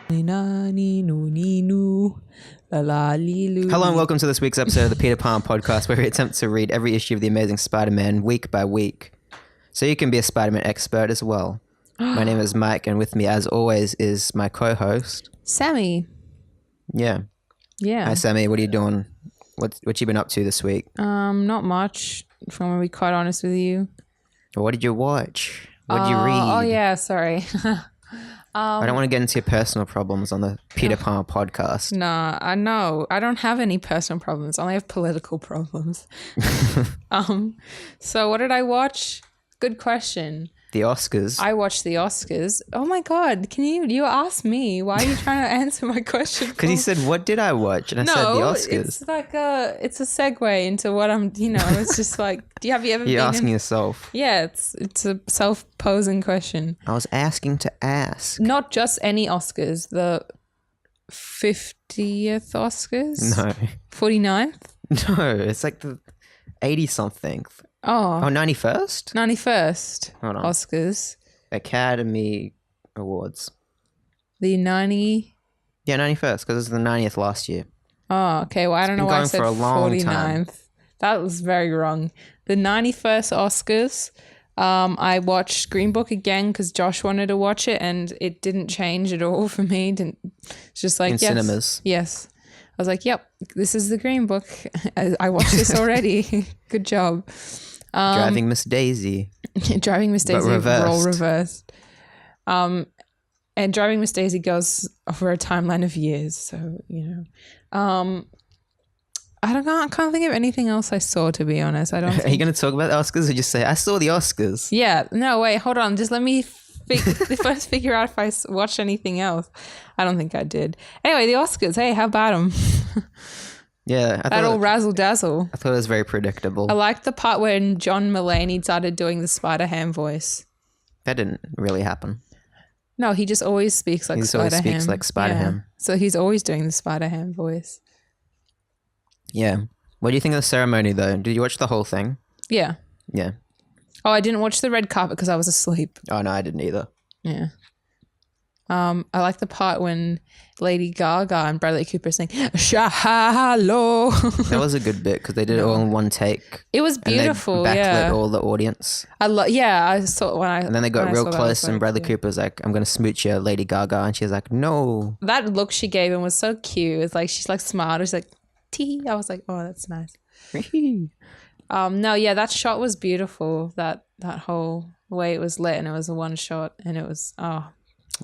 Hello and welcome to this week's episode of the Peter Palmer Podcast, where we attempt to read every issue of the Amazing Spider-Man week by week, so you can be a Spider-Man expert as well. My name is Mike, and with me, as always, is my co-host Sammie. Yeah. Hi, Sammie. What are you doing? What you been up to this week? Not much, if I'm gonna be quite honest with you. What did you watch? What did you read? Oh yeah, sorry. I don't want to get into your personal problems on the Peter Palmer Podcast. Nah, I know. I don't have any personal problems. I only have political problems. So what did I watch? Good question. The Oscars. I watched the Oscars. Oh my God. You asked me. Why are you trying to answer my question? Because you said, what did I watch? And I said the Oscars. It's like it's a segue into what I'm, it's just like, have you ever You're been asking yourself. Yeah, it's a self-posing question. I was asking to ask. Not just any Oscars, the 50th Oscars? No. 49th? No, it's like the 80-something. Oh, 91st? 91st Hold on. Oscars. Academy Awards. The 90... Yeah, 91st, because it was the 90th last year. Oh, okay. Well, I don't know why I said for a long 49th. time. That was very wrong. The 91st Oscars, I watched Green Book again because Josh wanted to watch it, and it didn't change at all for me. It's just like, In cinemas. Yes. I was like, yep, this is the Green Book. I watched this already. Good job. Driving Miss Daisy. Driving Miss Daisy, reversed. role reversed. And Driving Miss Daisy goes over a timeline of years. So, I can't think of anything else I saw, to be honest. I don't. Are you going to talk about the Oscars or just say, I saw the Oscars? Yeah. No, wait, hold on. Just let me first figure out if I watched anything else. I don't think I did. Anyway, the Oscars. Hey, how about them? Yeah. That all razzle dazzle. I thought it was very predictable. I liked the part when John Mulaney started doing the Spider-Ham voice. That didn't really happen. No, he just always speaks like Spider-Ham. He always speaks like Spider-Ham. Yeah. So he's always doing the Spider-Ham voice. Yeah. What do you think of the ceremony, though? Did you watch the whole thing? Yeah. Yeah. Oh, I didn't watch the red carpet because I was asleep. Oh, no, I didn't either. Yeah. I like the part when Lady Gaga and Bradley Cooper sing "Shallow." That was a good bit because they did it all in one take. It was beautiful. And they backlit yeah. all the audience. I saw when I. And then they got real close, and Bradley Cooper's like, "I'm gonna smooch you, Lady Gaga," and she's like, "No." That look she gave him was so cute. It's like she's like smiled. She's like, "Tee." I was like, "Oh, that's nice." No, yeah, that shot was beautiful. That whole way it was lit, and it was a one shot, and it was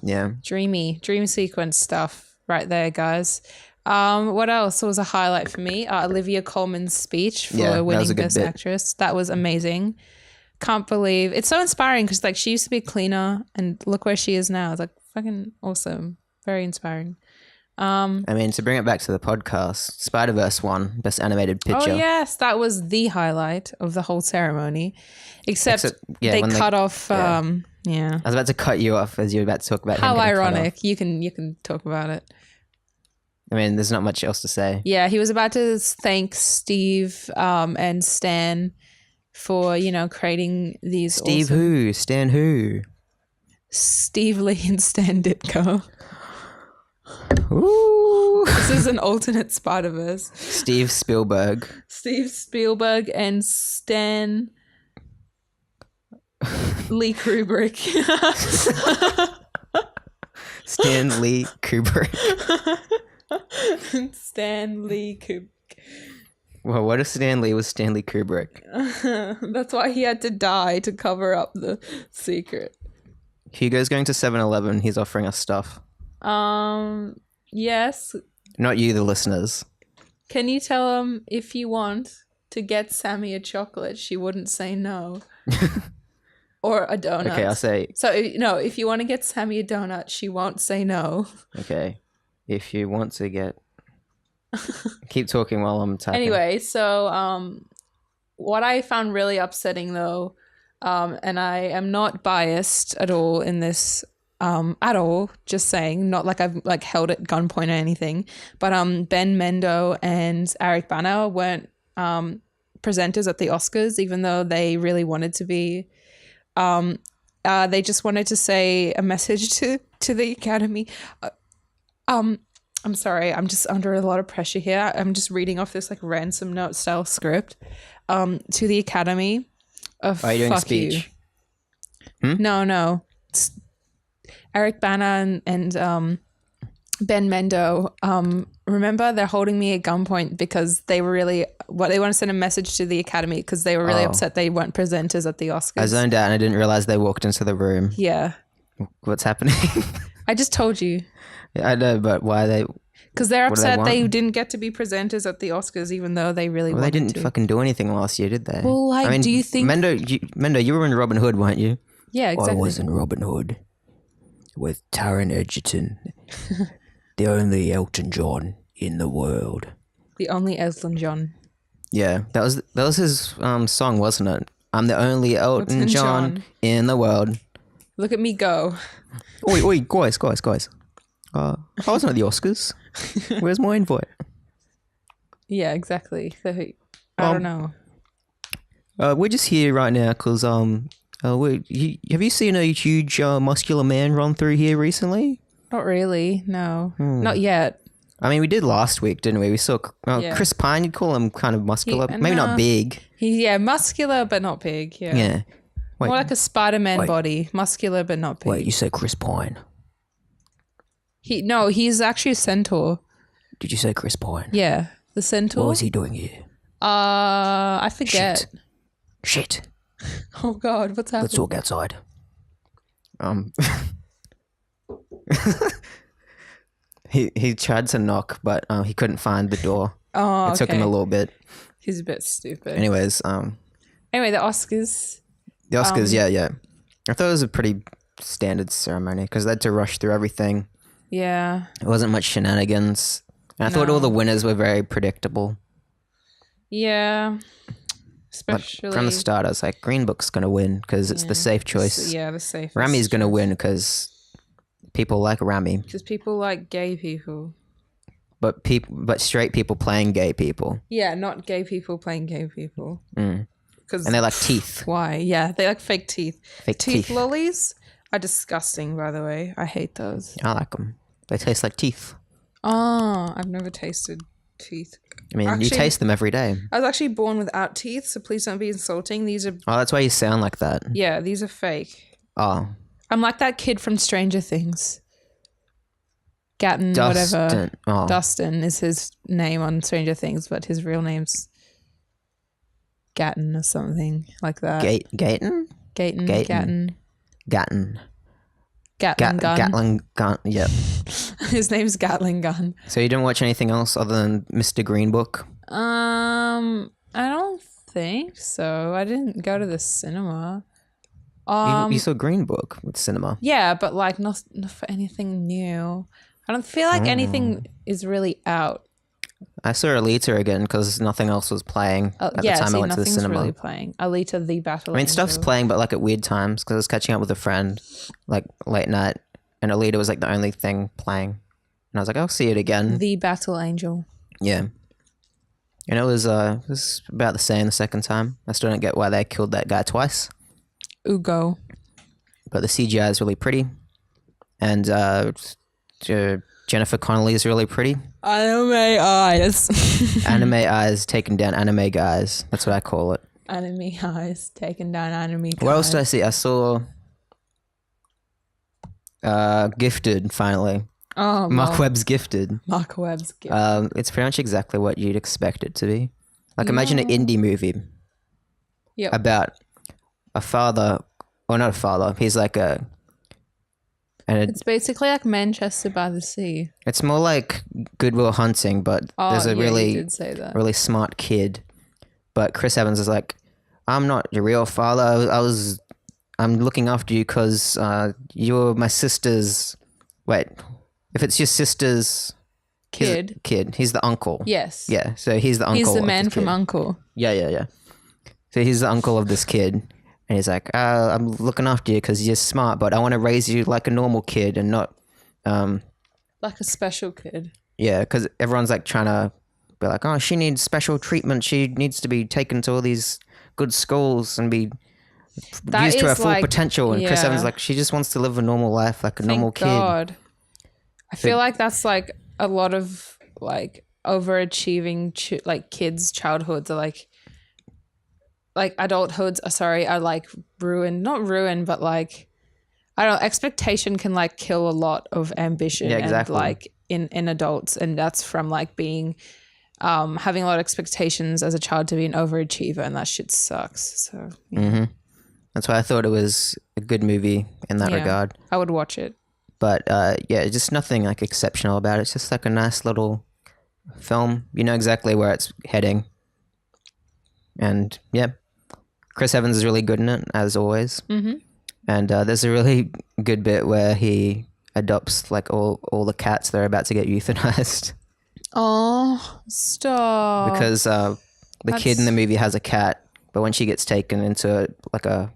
yeah, dream sequence stuff right there, guys. What else was a highlight for me? Olivia Colman's speech for winning Best Actress. That was amazing. Can't believe it's so inspiring because like she used to be a cleaner, and look where she is now. It's like fucking awesome, very inspiring. I mean, to bring it back to the podcast, Spider-Verse won Best Animated Picture. Oh yes, that was the highlight of the whole ceremony. Except they cut off. Yeah. I was about to cut you off as you were about to talk about how ironic. You can talk about it. I mean, there's not much else to say. Yeah, he was about to thank Steve and Stan for creating these. Steve awesome... who? Stan who? Steve Lee and Stan Ditko. Ooh. This is an alternate Spider-Verse. Steve Spielberg and Stan Lee Kubrick. Stan Lee Kubrick. Stan Lee Kubrick. Well, what if Stan Lee was Stanley Kubrick? That's why he had to die to cover up the secret. Hugo's going to 7-Eleven. He's offering us stuff. Yes. Not you, the listeners. Can you tell him if you want to get Sammie a chocolate, she wouldn't say no. Or a donut. Okay, I'll say. So, no, if you want to get Sammie a donut, she won't say no. Okay. If you want to get... Keep talking while I'm typing. Anyway, so what I found really upsetting, though, and I am not biased at all in this, at all, just saying, not like I've like held at gunpoint or anything, but Ben Mendo and Eric Bana weren't presenters at the Oscars, even though they really wanted to be. They just wanted to say a message to the Academy. I'm sorry. I'm just under a lot of pressure here. I'm just reading off this like ransom note style script. To the Academy. Are you doing a Fuck you. speech? No. It's Eric Bana and Ben Mendo. Remember, they're holding me at gunpoint because they want to send a message to the Academy because they were really upset they weren't presenters at the Oscars. I zoned out and I didn't realize they walked into the room. Yeah. What's happening? I just told you. Yeah, I know, but why are they? Because they're upset they didn't get to be presenters at the Oscars, even though they really wanted to. They didn't fucking do anything last year, did they? Well, like, I mean, do you think... Mendo, you were in Robin Hood, weren't you? Yeah, exactly. I was in Robin Hood with Taron Egerton, the only Elton John in the world. The only Elton John. Yeah, that was his song, wasn't it? I'm the only Elton John in the world. Look at me go. Oi, guys. I wasn't at the Oscars. Where's my invite? Yeah, exactly. I don't know. We're just here right now because have you seen a huge muscular man run through here recently? Not really. No, not yet. I mean, we did last week, didn't we? We saw Chris Pine. You'd call him kind of muscular, maybe not big. He's muscular but not big. Yeah. Yeah. Wait, more like a Spider-Man body, muscular but not big. Wait, you said Chris Pine? He's actually a centaur. Did you say Chris Pine? Yeah, the centaur. What was he doing here? I forget. Shit. Oh God, what's happening? Let's talk outside. He tried to knock, but he couldn't find the door. Oh, it took him a little bit. He's a bit stupid. Anyways, anyway, the Oscars. The Oscars, yeah. I thought it was a pretty standard ceremony because they had to rush through everything. Yeah. It wasn't much shenanigans. And I thought all the winners were very predictable. Yeah. Especially from the start, I was like, Green Book's going to win because it's the safe choice. The safe. Rami's going to win because people like Rami. Because people like gay people. But straight people playing gay people. Yeah, not gay people playing gay people. And they like teeth. Why? Yeah, they like fake teeth. Fake teeth. Lollies are disgusting, by the way. I hate those. I like them. They taste like teeth. Oh, I've never tasted teeth. I mean, you taste them every day. I was actually born without teeth, so please don't be insulting. These are... Oh, that's why you sound like that. Yeah, these are fake. Oh. I'm like that kid from Stranger Things. Gatton, whatever. Oh. Dustin is his name on Stranger Things, but his real name's Gatton or something like that. Gatton? Gatton. Gatton Gatling Gun. Gatling Gun, yep. His name's Gatling Gun. So you didn't watch anything else other than Mr. Green Book? I don't think so. I didn't go to the cinema. You saw Green Book with cinema? Yeah, but like not for anything new. I don't feel like anything is really out. I saw Alita again because nothing else was playing at the time I went to the cinema. Really playing. Alita, the Battle. I mean, stuff's playing, but like at weird times because I was catching up with a friend like late night, and Alita was like the only thing playing, and I was like, I'll see it again. The Battle Angel. Yeah, and it was about the same the second time. I still don't get why they killed that guy twice. Ugo. But the CGI is really pretty, and Jennifer Connelly is really pretty. Anime eyes. Anime eyes taking down anime guys. That's what I call it. Anime eyes taking down anime guys. What else did I see? I saw Gifted finally. Oh, Mark Webb's Gifted. Mark Webb's Gifted. It's pretty much exactly what you'd expect it to be. Like imagine an indie movie. Yep. About a father, or not a father. He's like it's basically like Manchester by the Sea. It's more like Good Will Hunting, but there's a you did say that. really smart kid. But Chris Evans is like, I'm not your real father. I'm looking after you because you're my sister's. Wait, if it's your sister's kid, he's the uncle. Yes. Yeah, so he's the uncle. He's the man from kid. Uncle. Yeah. So he's the uncle of this kid. And he's like, I'm looking after you because you're smart, but I want to raise you like a normal kid and not... like a special kid. Yeah, because everyone's like trying to be like, oh, she needs special treatment. She needs to be taken to all these good schools and be used to her full potential. And Chris Evans like, she just wants to live a normal life like a normal kid. God. I feel like that's like a lot of like overachieving like kids' childhoods are like adulthoods are like ruined, not ruined, but like I don't know, expectation can like kill a lot of ambition and like in adults, and that's from like being having a lot of expectations as a child to be an overachiever, and that shit sucks. So That's why I thought it was a good movie in that regard. I would watch it. But just nothing like exceptional about it. It's just like a nice little film. You know exactly where it's heading. And Chris Evans is really good in it, as always. Mm-hmm. And there's a really good bit where he adopts like all the cats that are about to get euthanized. Oh, stop. Because the kid in the movie has a cat, but when she gets taken into a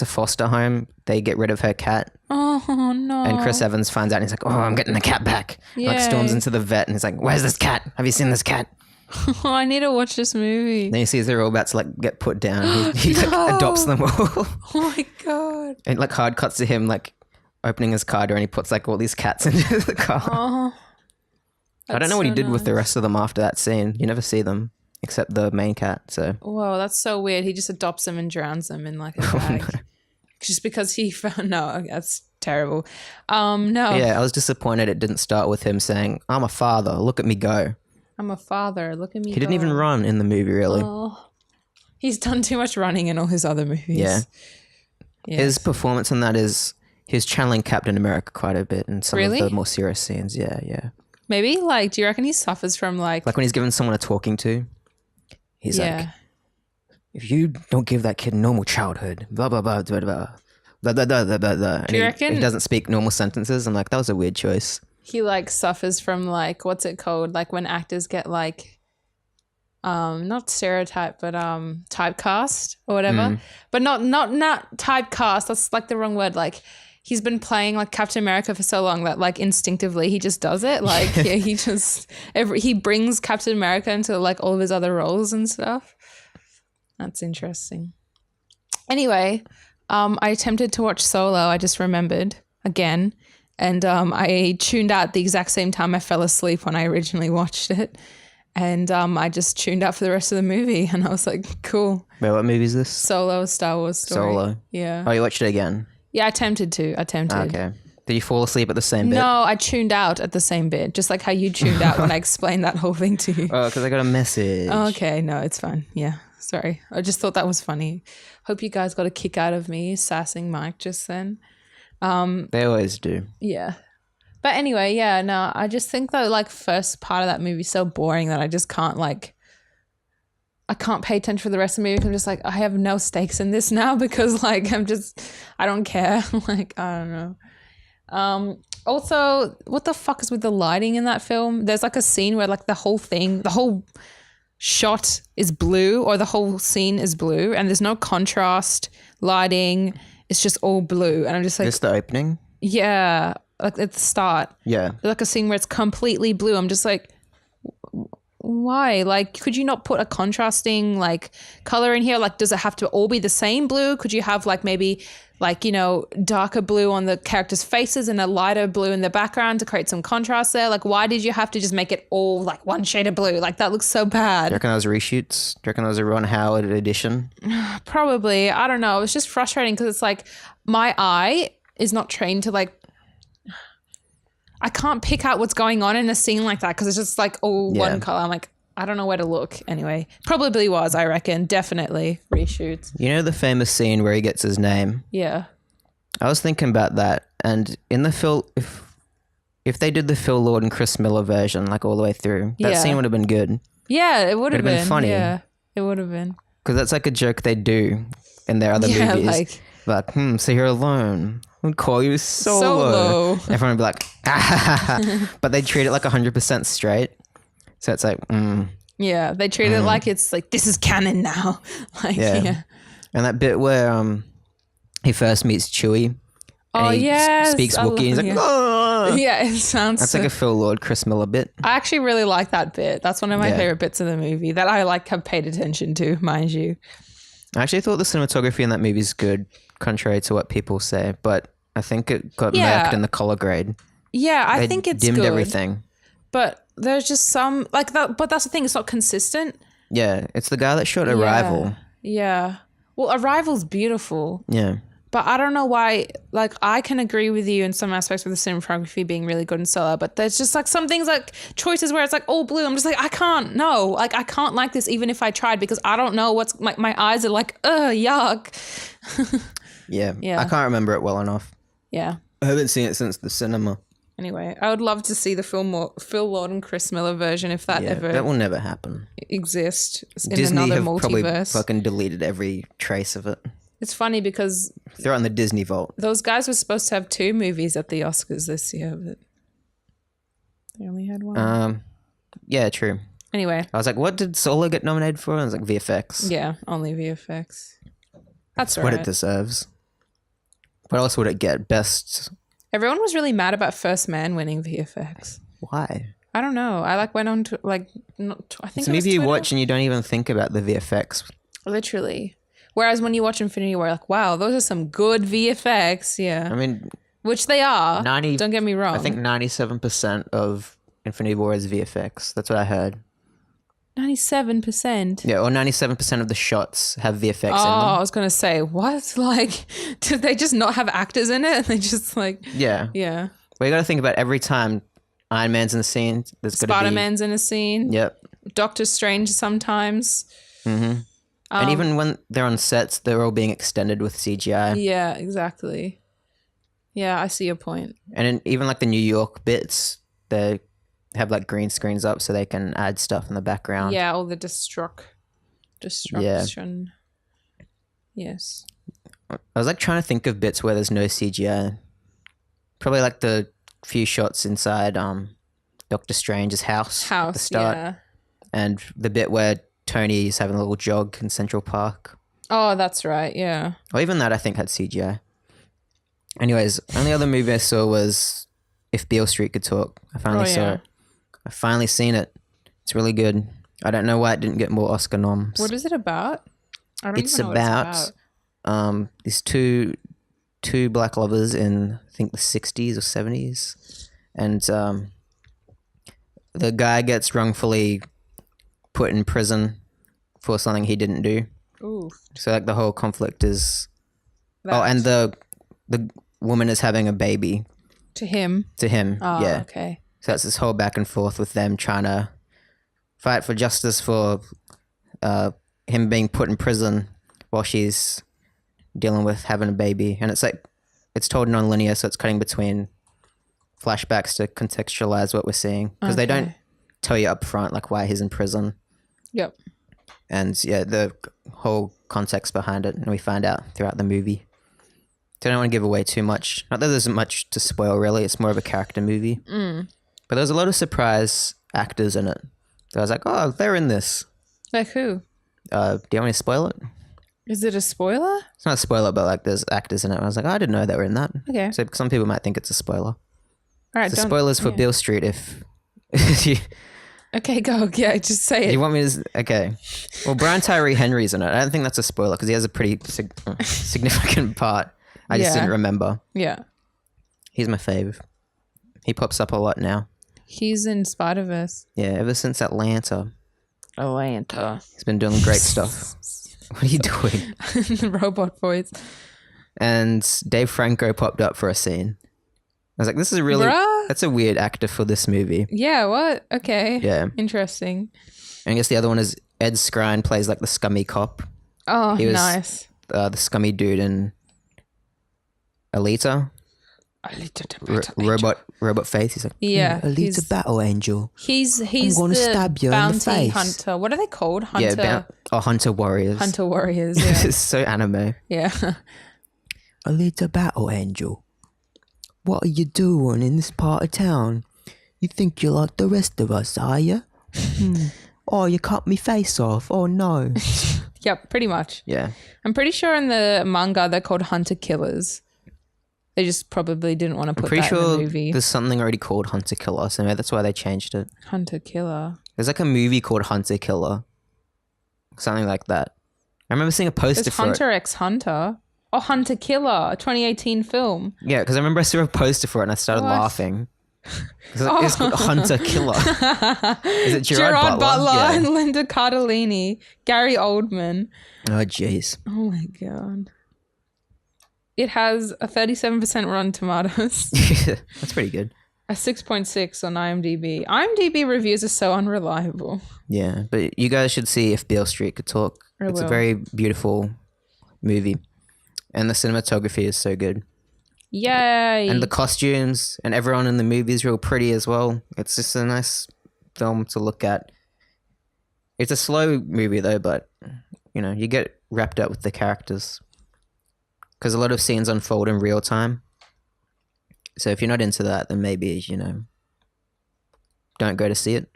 foster home, they get rid of her cat. Oh, no. And Chris Evans finds out and he's like, oh, I'm getting the cat back. Like storms into the vet and he's like, where's this cat? Have you seen this cat? Oh, I need to watch this movie. Then he sees they're all about to like get put down. He like adopts them all. Oh my God. And like hard cuts to him like opening his car door and he puts like all these cats into the car. Oh, I don't know what he did with the rest of them after that scene. You never see them. Except the main cat, so. Whoa, that's so weird. He just adopts them and drowns them in like a bag. No. Just because he found, no, that's terrible. No. Yeah, I was disappointed it didn't start with him saying, I'm a father, look at me go. I'm a father, look at me go. He didn't even run in the movie, really. Oh, he's done too much running in all his other movies. Yeah. Yes. His performance in that is, he's channeling Captain America quite a bit in some of the more serious scenes. Yeah. Maybe, like, do you reckon he suffers from like... Like when he's giving someone a talking to? He's like, if you don't give that kid normal childhood, blah, blah, blah, blah, blah, blah, blah, blah, blah, blah. Do you reckon? He doesn't speak normal sentences. I'm like, that was a weird choice. He like suffers from like, what's it called? Like when actors get like, not stereotype, but typecast or whatever. But not typecast. That's like the wrong word. Like he's been playing like Captain America for so long that like instinctively he just does it. Like he brings Captain America into like all of his other roles and stuff. That's interesting. Anyway, I attempted to watch Solo. I just remembered again. And I tuned out at the exact same time I fell asleep when I originally watched it. And I just tuned out for the rest of the movie. And I was like, cool. Wait, what movie is this? Solo, Star Wars story. Solo? Yeah. Oh, you watched it again? Yeah, I attempted to. Okay. Did you fall asleep at the same bit? No, I tuned out at the same bit. Just like how you tuned out when I explained that whole thing to you. Oh, because I got a message. Oh, okay. No, it's fine. Yeah. Sorry. I just thought that was funny. Hope you guys got a kick out of me sassing Mike just then. They always do. Yeah. But anyway, yeah, no, I just think the like first part of that movie is so boring that I just can't like, I can't pay attention for the rest of the movie. I'm just like, I have no stakes in this now because like I don't care. Like, I don't know. Also, what the fuck is with the lighting in that film? There's like a scene where like the whole shot is blue or the whole scene is blue and there's no contrast lighting. It's just all blue. And I'm just like... Just the opening? Yeah. Like at the start. Yeah. There's like a scene where it's completely blue. I'm just like, why? Like, could you not put a contrasting like color in here? Like, does it have to all be the same blue? Could you have like maybe like, you know, darker blue on the characters' faces and a lighter blue in the background to create some contrast there? Like, why did you have to just make it all like one shade of blue? Like, that looks so bad. Do you reckon that was reshoots? Do you reckon that was a Ron Howard edition? Probably. I don't know. It's just frustrating because it's like my eye is not trained to like, I can't pick out what's going on in a scene like that because it's just like all one color. I'm like, I don't know where to look. Anyway, probably was, I reckon. Definitely reshoots. You know the famous scene where he gets his name? Yeah. I was thinking about that. And in the Phil, if they did the Phil Lord and Chris Miller version, like all the way through, that scene would have been good. Yeah, it would have been funny. Yeah, it would have been. Because that's like a joke they do in their other movies. Like, so you're alone. We'll call you Solo. Everyone would be like, but they treat it like 100% straight. So it's like, Yeah, they treat it like it's like, this is canon now. Like, yeah. And that bit where he first meets Chewie. Oh, yes. Speaks Wookiee. He's like, oh. Yeah, it sounds... That's like a Phil Lord, Chris Miller bit. I actually really like that bit. That's one of my favorite bits of the movie that I like have paid attention to, mind you. I actually thought the cinematography in that movie is good, contrary to what people say. But I think it got Yeah. murked in the color grade. Yeah, I They think it's dimmed good. everything. But there's just some like that. But that's the thing; it's not consistent. Yeah, it's the guy that shot Arrival. Yeah. Well, Arrival's beautiful, Yeah. but I don't know why. Like, I can agree with you in some aspects with the cinematography being really good in Solar, but there's just like some things like choices where it's like all blue. I'm just like, I can't. No, like I can't like this even if I tried because I don't know what's like. My eyes are like, yuck. Yeah. Yeah. I can't remember it well enough. Yeah. I haven't seen it since the cinema. Anyway, I would love to see the Phil Lord and Chris Miller version if that ever That will never happen. exists in Disney another have probably multiverse. fucking deleted every trace of it. It's funny because Throw it in the Disney vault. those guys were supposed to have 2 movies at the Oscars this year, but they only had one. Yeah, true. Anyway, I was like, what did Solo get nominated for? And I was like, VFX. yeah, only VFX. That's What right. it deserves. What else would it get? Best. Everyone was really mad about First Man winning VFX. Why? I don't know. I like went on to like I think It's a it was movie you Twitter. watch and you don't even think about the VFX. Literally. Whereas when you watch Infinity War, you're like, wow, those are some good VFX. Yeah. I mean, Which they are. 90. Don't get me wrong. I think 97% of Infinity War is VFX. That's what I heard. 97%. Yeah, or 97% of the shots have VFX in Oh, I them. was going to say, what? Like, did they just not have actors in it? They just like, Yeah. yeah. Well, you got to think about every time Iron Man's in the scene, there's got to be... Spider-Man's in a scene. Yep. Doctor Strange sometimes. Mm-hmm. And even when they're on sets, they're all being extended with CGI. Yeah, exactly. Yeah, I see your point. And even like the New York bits, they have like green screens up so they can add stuff in the background. Yeah, all the destruction. Yes. I was like trying to think of bits where there's no CGI. Probably like the few shots inside Doctor Strange's house at the start. Yeah. And the bit where Tony's having a little jog in Central Park. Oh, that's right. Yeah. Or even that I think had CGI. Anyways, only other movie I saw was If Beale Street Could Talk. I finally saw it. I finally seen it. It's really good. I don't know why it didn't get more Oscar noms. What is it about? I don't It's even know what about, it's about. These two black lovers in I think the 60s or 70s, and the guy gets wrongfully put in prison for something he didn't do. Ooh. So like the whole conflict is and the woman is having a baby To him. Oh, yeah. okay. So that's this whole back and forth with them trying to fight for justice for him being put in prison while she's dealing with having a baby. And it's like, it's told non-linear, so it's cutting between flashbacks to contextualize what we're seeing. Because they don't tell you up front, like, why he's in prison. Yep. And, yeah, the whole context behind it. And we find out throughout the movie. So I don't want to give away too much. Not that there's much to spoil, really. It's more of a character movie. But there's a lot of surprise actors in it. So I was like, oh, they're in this. Like who? Do you want me to spoil it? Is it a spoiler? It's not a spoiler, but like there's actors in it. I was like, oh, I didn't know they were in that. Okay. So some people might think it's a spoiler. All right. So spoilers for Beale Street if you, Okay, go. Yeah, just say it. you want me to... Okay. Well, Brian Tyree Henry's in it. I don't think that's a spoiler because he has a pretty significant part. I just didn't remember. Yeah. He's my fave. He pops up a lot now. He's in Spider-Verse. Yeah, ever since Atlanta. He's He's been doing great stuff. What are you doing? Robot voice. And Dave Franco popped up for a scene. I was like, this is really... Bruh? That's a weird actor for this movie. Yeah, what? Okay. Yeah. Interesting. And I guess the other one is Ed Skrein plays like the scummy cop. Oh, He was nice. The scummy dude in Alita. Robot face. He's like, Yeah, Alita he's- Battle Angel. He's gonna the stab you in the bounty face. hunter. What are they called? Hunter. Yeah, Hunter Warriors. Hunter warriors. Yeah. It's so anime. Yeah. Alita Battle Angel. What are you doing in this part of town? You think you're like the rest of us, are you? Oh, you cut me face off. Oh, no. Yep, pretty much. Yeah. I'm pretty sure in the manga they're called hunter killers. They just probably didn't want to put Pretty that in sure the movie. there's something already called Hunter Killer, so maybe that's why they changed it. Hunter killer. There's like a movie called Hunter Killer. Something like that. I remember seeing a poster There's for Hunter x Hunter. Oh, Hunter Killer, a 2018 film. Yeah, because I remember I saw a poster for it and I started laughing. It's called Hunter Killer. Is it Gerard Butler? Yeah. And Linda Cardellini, Gary Oldman. Oh, jeez. Oh my god. It has a 37% Rotten Tomatoes. That's pretty good. A 6.6 on IMDb. IMDb reviews are so unreliable. Yeah, but you guys should see If Beale Street Could Talk. It's a very beautiful movie. And the cinematography is so good. Yay. And the costumes and everyone in the movie is real pretty as well. It's just a nice film to look at. It's a slow movie though, but you know, you get wrapped up with the characters. Because a lot of scenes unfold in real time. So if you're not into that, then maybe, you know, don't go to see it.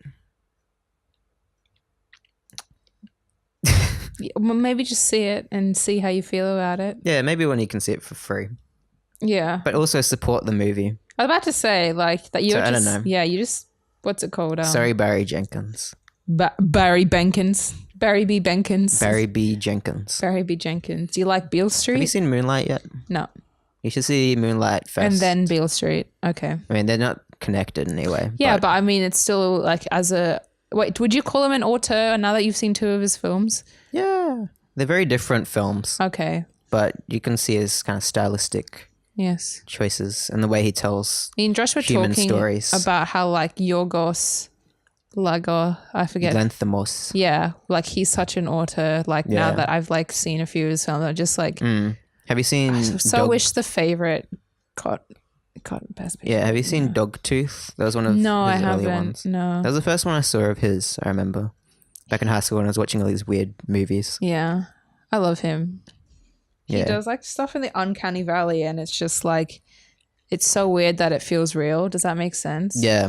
Well, maybe just see it and see how you feel about it. Yeah, maybe when you can see it for free. Yeah. But also support the movie. I was about to say, like, that you're I don't know. Yeah, you just, what's it called? Sorry, Barry Jenkins. Barry Benkins. Barry B. Benkins. Barry B. Jenkins. Barry B. Jenkins. Do you like Beale Street? Have you seen Moonlight yet? No. You should see Moonlight first. And then Beale Street. Okay. I mean, they're not connected in any way. Yeah, but I mean, it's still like as a... Wait, would you call him an auteur now that you've seen two of his films? Yeah. They're very different films. Okay. But you can see his kind of stylistic choices and the way he tells Josh were human talking stories. About how like Yorgos Lago, I forget. Lanthimos. Yeah, like he's such an auteur. Like now that I've like seen a few of his films, I'm just like... Have you seen... I wish the favorite got Best Picture. Yeah, have you seen Dogtooth? That was one of his early ones. No. That was the first one I saw of his, I remember. Back in high school when I was watching all these weird movies. Yeah. I love him. He Yeah. does like stuff in the uncanny valley and it's just like, it's so weird that it feels real. Does that make sense? Yeah.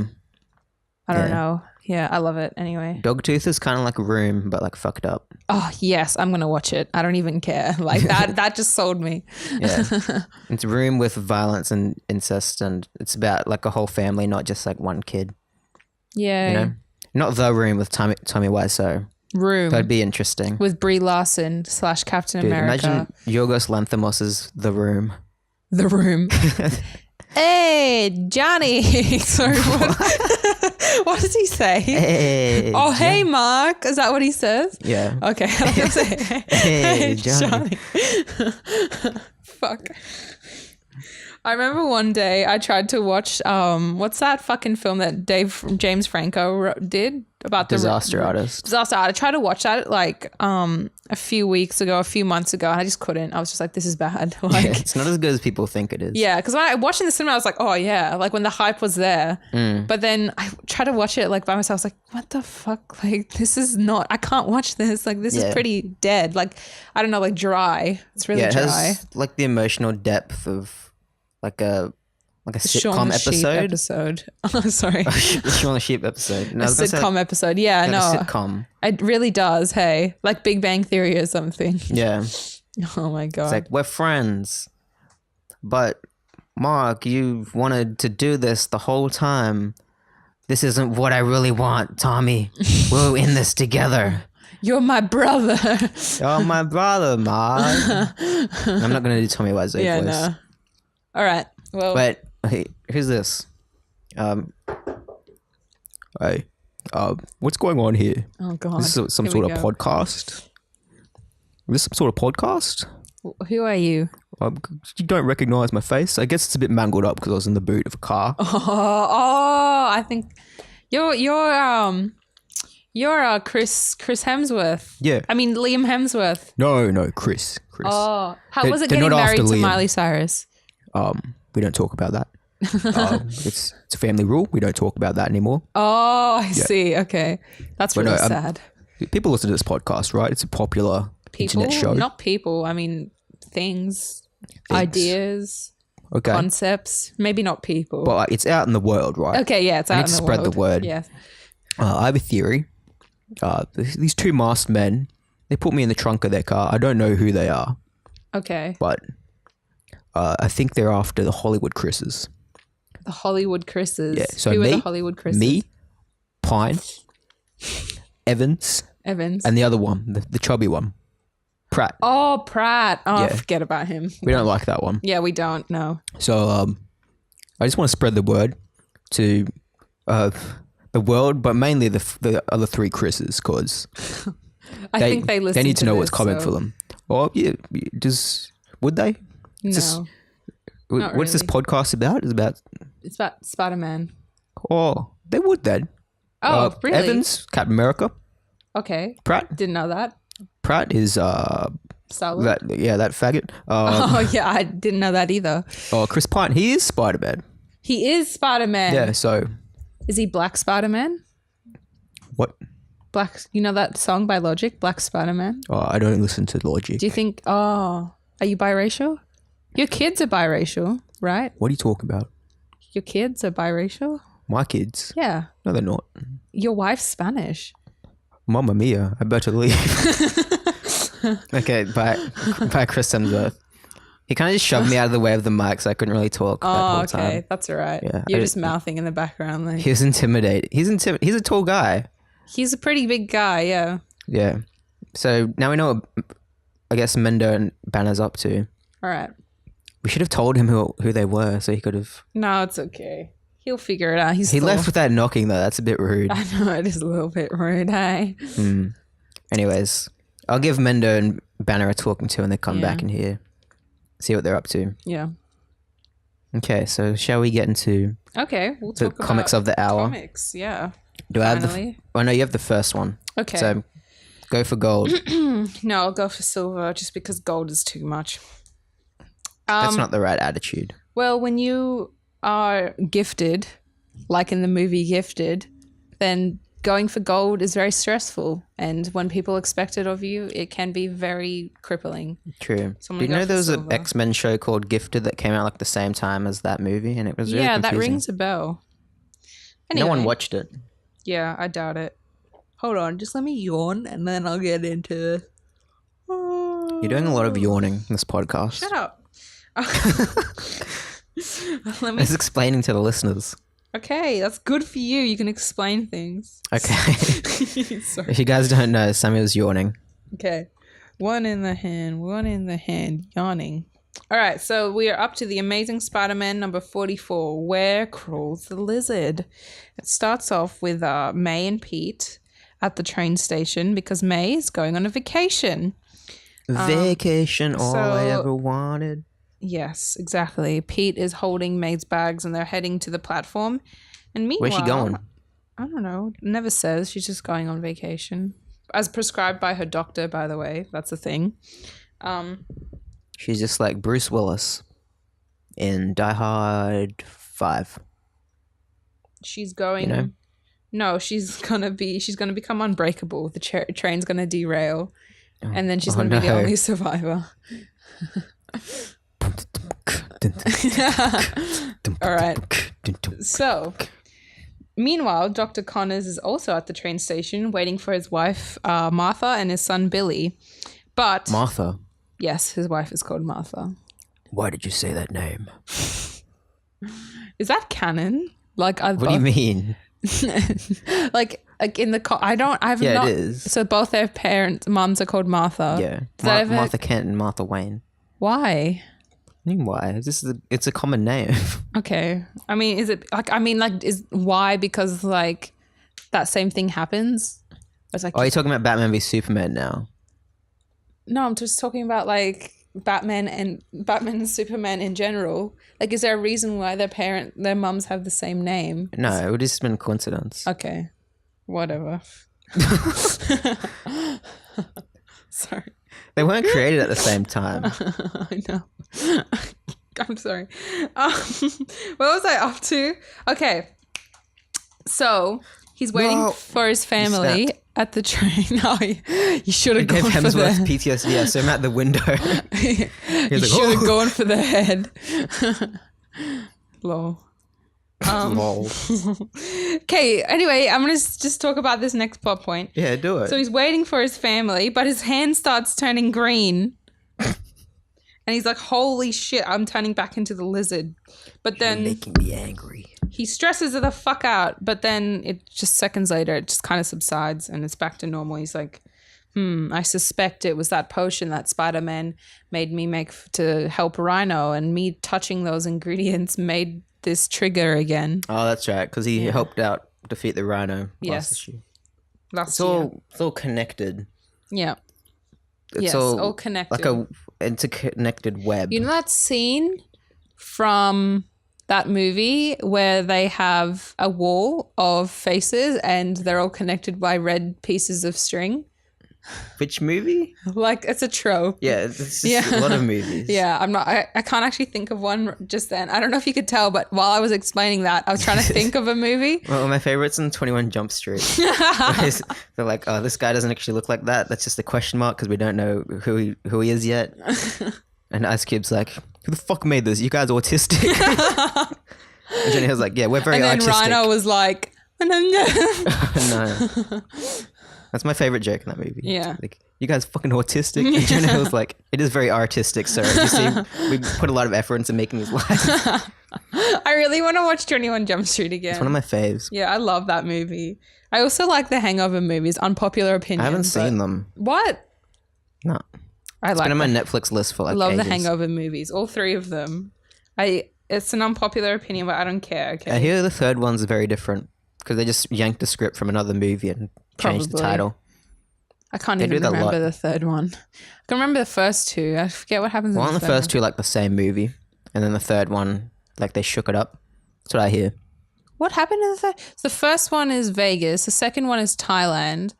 I don't know. Yeah, I love it anyway. Dogtooth is kind of like Room, but like fucked up. Oh, yes. I'm going to watch it. I don't even care. Like that just sold me. Yeah. It's Room with violence and incest, and it's about like a whole family, not just like one kid. Yeah. You know? Not The Room with Tommy Wiseau. Room. That'd be interesting. With Brie Larson / Captain America. Imagine Yorgos Lanthimos' The Room. The Room. Hey, Johnny. Sorry, what does he say? Hey. Oh, hey, Mark. Is that what he says? Yeah. Okay. I was going to say, hey, Johnny. Fuck. I remember one day I tried to watch, what's that fucking film that James Franco did about the Disaster Artist. Disaster Artist. I tried to watch that like a few months ago, and I just couldn't. I was just like, this is bad. Like, it's not as good as people think it is. Yeah, because when I watched in the cinema, I was like, oh yeah, like when the hype was there. But then I tried to watch it like by myself. I was like, what the fuck? Like this is not. I can't watch this. Like this is pretty dead. Like I don't know, like dry. It's really it dry. has like the emotional depth of like a sitcom episode. Oh, sorry. Shaun the Sheep episode. No, a sitcom episode. Yeah, like no. a sitcom. It really does. Hey, like Big Bang Theory or something. Yeah. Oh my God. It's like, we're friends, but Mark, you've wanted to do this the whole time. This isn't what I really want, Tommy. We're in this together. You're my brother. You're my brother, Mark. I'm not going to do Tommy Wiseau voice. No. All right. Well, but hey, who's this? Hey, what's going on here? Oh God. Is this some sort of podcast? Is this some sort of podcast? Who are you? You don't recognize my face. I guess it's a bit mangled up because I was in the boot of a car. Oh, I think you're Chris Hemsworth. Yeah. I mean Liam Hemsworth. No, Chris. Oh, how was it getting married to Miley Cyrus? We don't talk about that. It's a family rule. We don't talk about that anymore. Oh, I see. Okay, that's really sad. People listen to this podcast, right? It's a popular internet show. Not people. I mean, things. Ideas. Okay. Concepts. Maybe not people. But it's out in the world, right? Okay, yeah, it's out in the world. I need to spread the word. Yeah. I have a theory. These two masked men, they put me in the trunk of their car. I don't know who they are. Okay. But I think they're after the Hollywood Chris's. The Hollywood Chris's. Yeah. So who are the Hollywood Chris's? Me, Pine, Evans, and the other one, the chubby one. Pratt. Oh, Pratt. Oh, Yeah. forget about him. We don't like that one. Yeah, we don't. No. So I just want to spread the word to the world, but mainly the other three Chris's, because I think they listen. They need to know what's this, coming so- for them. Or yeah, would they? No, What's this podcast about? it's about Spider-Man. Oh, they would then. Oh, really? Evans, Captain America. Okay, Pratt. didn't know that. Pratt is Star-Lord? that faggot. Oh yeah, I didn't know that either. Chris Pine. He is Spider-Man. He is Spider-Man. Yeah. So Is he Black Spider-Man? what? Black. You know that song by Logic, Black Spider-Man? Oh, I don't listen to Logic. Do you think? Oh, are you biracial? Your kids are biracial, right? What are you talking about? Your kids are biracial. My kids? Yeah. No, they're not. Your wife's Spanish. Mamma mia! I better leave. Okay, by Chris Hemsworth. He kind of just shoved me out of the way of the mic, so I couldn't really talk that Oh, whole okay. time. That's all right. Yeah, You're just mouthing in the background. Like. He was intimidated. He's a tall guy. He's a pretty big guy, yeah. Yeah. So now we know what, I guess, Mendo Bana's up to. All right. We should have told him who they were, so he could have. No, it's okay. He'll figure it out. He left without knocking, though. That's a bit rude. I know, it is a little bit rude, hey? Anyways, I'll give Mendo and Banner a talking to when they come Yeah. back in here. See what they're up to. Yeah. Okay, so shall we get into Okay, we'll the talk comics about of the hour? comics, yeah. Do I have Finally. no, you have the first one. Okay. So go for gold. No, I'll go for silver just because gold is too much. That's not the right attitude. Well, when you are gifted, like in the movie Gifted, then going for gold is very stressful. And when people expect it of you, it can be very crippling. True. So I'm Do you gonna know go there for was an silver. X-Men show called Gifted that came out like the same time as that movie, and it was really Yeah, that confusing. rings a bell. Anyway, No one watched it. Yeah, I doubt it. Hold on, just let me yawn and then I'll get into it. You're doing a lot of yawning in this podcast. Shut up. Let me. It's explaining to the listeners. Okay, that's good for you. You can explain things. Okay. Sorry. If you guys don't know, Sammie was yawning. Okay. One in the hand, yawning. All right, so we are up to the Amazing Spider-Man number 44, Where Crawls the Lizard? It starts off with May and Pete at the train station because May is going on a vacation. Vacation, all I so- ever wanted. Yes, exactly. Pete is holding May's bags and they're heading to the platform. And meanwhile, Where's she going? I don't know. Never says. She's just going on vacation. As prescribed by her doctor, by the way. That's a thing. She's just like Bruce Willis in Die Hard 5. She's going. You know? No, she's gonna become unbreakable. The train's gonna derail, and then she's Oh, gonna be the no. only survivor. All right. So, meanwhile, Dr. Connors is also at the train station waiting for his wife Martha and his son Billy. But Martha. yes, his wife is called Martha. Why did you say that name? Is that canon? Like, What do you mean? like in the I've Yeah, not. it is. So both their mums are called Martha. Yeah. Does that ever- Martha Kent and Martha Wayne. Why? I mean, why? It's a common name. Okay. I mean, is it like? I mean, like, is why? Because like that same thing happens. It's like Oh, you're talking about Batman v Superman now. no, I'm just talking about like Batman and Superman in general. Like, is there a reason why their mums have the same name? No, it would just been a coincidence. Okay, whatever. Sorry. They weren't created at the same time. I know. I'm sorry. What was I up to? Okay. So he's waiting No. for his family snapped. at the train. No, you should have It gave gone for Hemsworth the. PTSD. Yeah, so I'm at the window. You like, should have "Oh." gone for the head. Lol. Lol. Okay. Anyway, I'm gonna just talk about this next plot point. Yeah, do it. So he's waiting for his family, but his hand starts turning green. And he's like, holy shit, I'm turning back into the lizard. But You're then making me angry. he stresses it the fuck out. But then it just seconds later, it just kind of subsides and it's back to normal. He's like I suspect it was that potion that Spider-Man made me make to help Rhino, and me touching those ingredients made this trigger again. Oh, that's right, because he helped out defeat the Rhino last issue. It's all connected. Yeah. It's all connected. Like a interconnected web. You know that scene from that movie where they have a wall of faces and they're all connected by red pieces of string? Which movie? Like, it's a trope. Yeah, it's just a lot of movies. Yeah, I can't actually think of one just then. I don't know if you could tell, but while I was explaining that, I was trying to think of a movie. Well, my favorite's in 21 Jump Street. They're like, oh, this guy doesn't actually look like that. That's just a question mark because we don't know who he is yet. And Ice Cube's like, who the fuck made this? You guys autistic? And Johnny Hill's like, yeah, we're very artistic. And then Rhino was like, no. That's my favorite joke in that movie. Yeah. Like, you guys fucking autistic? And Jonah Hill's like, it is very artistic, sir. You see, we put a lot of effort into making these lines. I really want to watch 21 Jump Street again. It's one of my faves. Yeah, I love that movie. I also like the Hangover movies, unpopular opinion. I haven't seen them. What? No. It's been on my Netflix list for like I love ages. the Hangover movies, all three of them. It's an unpopular opinion, but I don't care, okay? I hear the third one's very different because they just yanked a script from another movie and changed the title. I can't even remember the third one. I can remember the first two. I forget what happens in the third one. The first two like the same movie, and then the third one, like they shook it up. That's what I hear. What happened in the third? So the first one is Vegas, the second one is Thailand,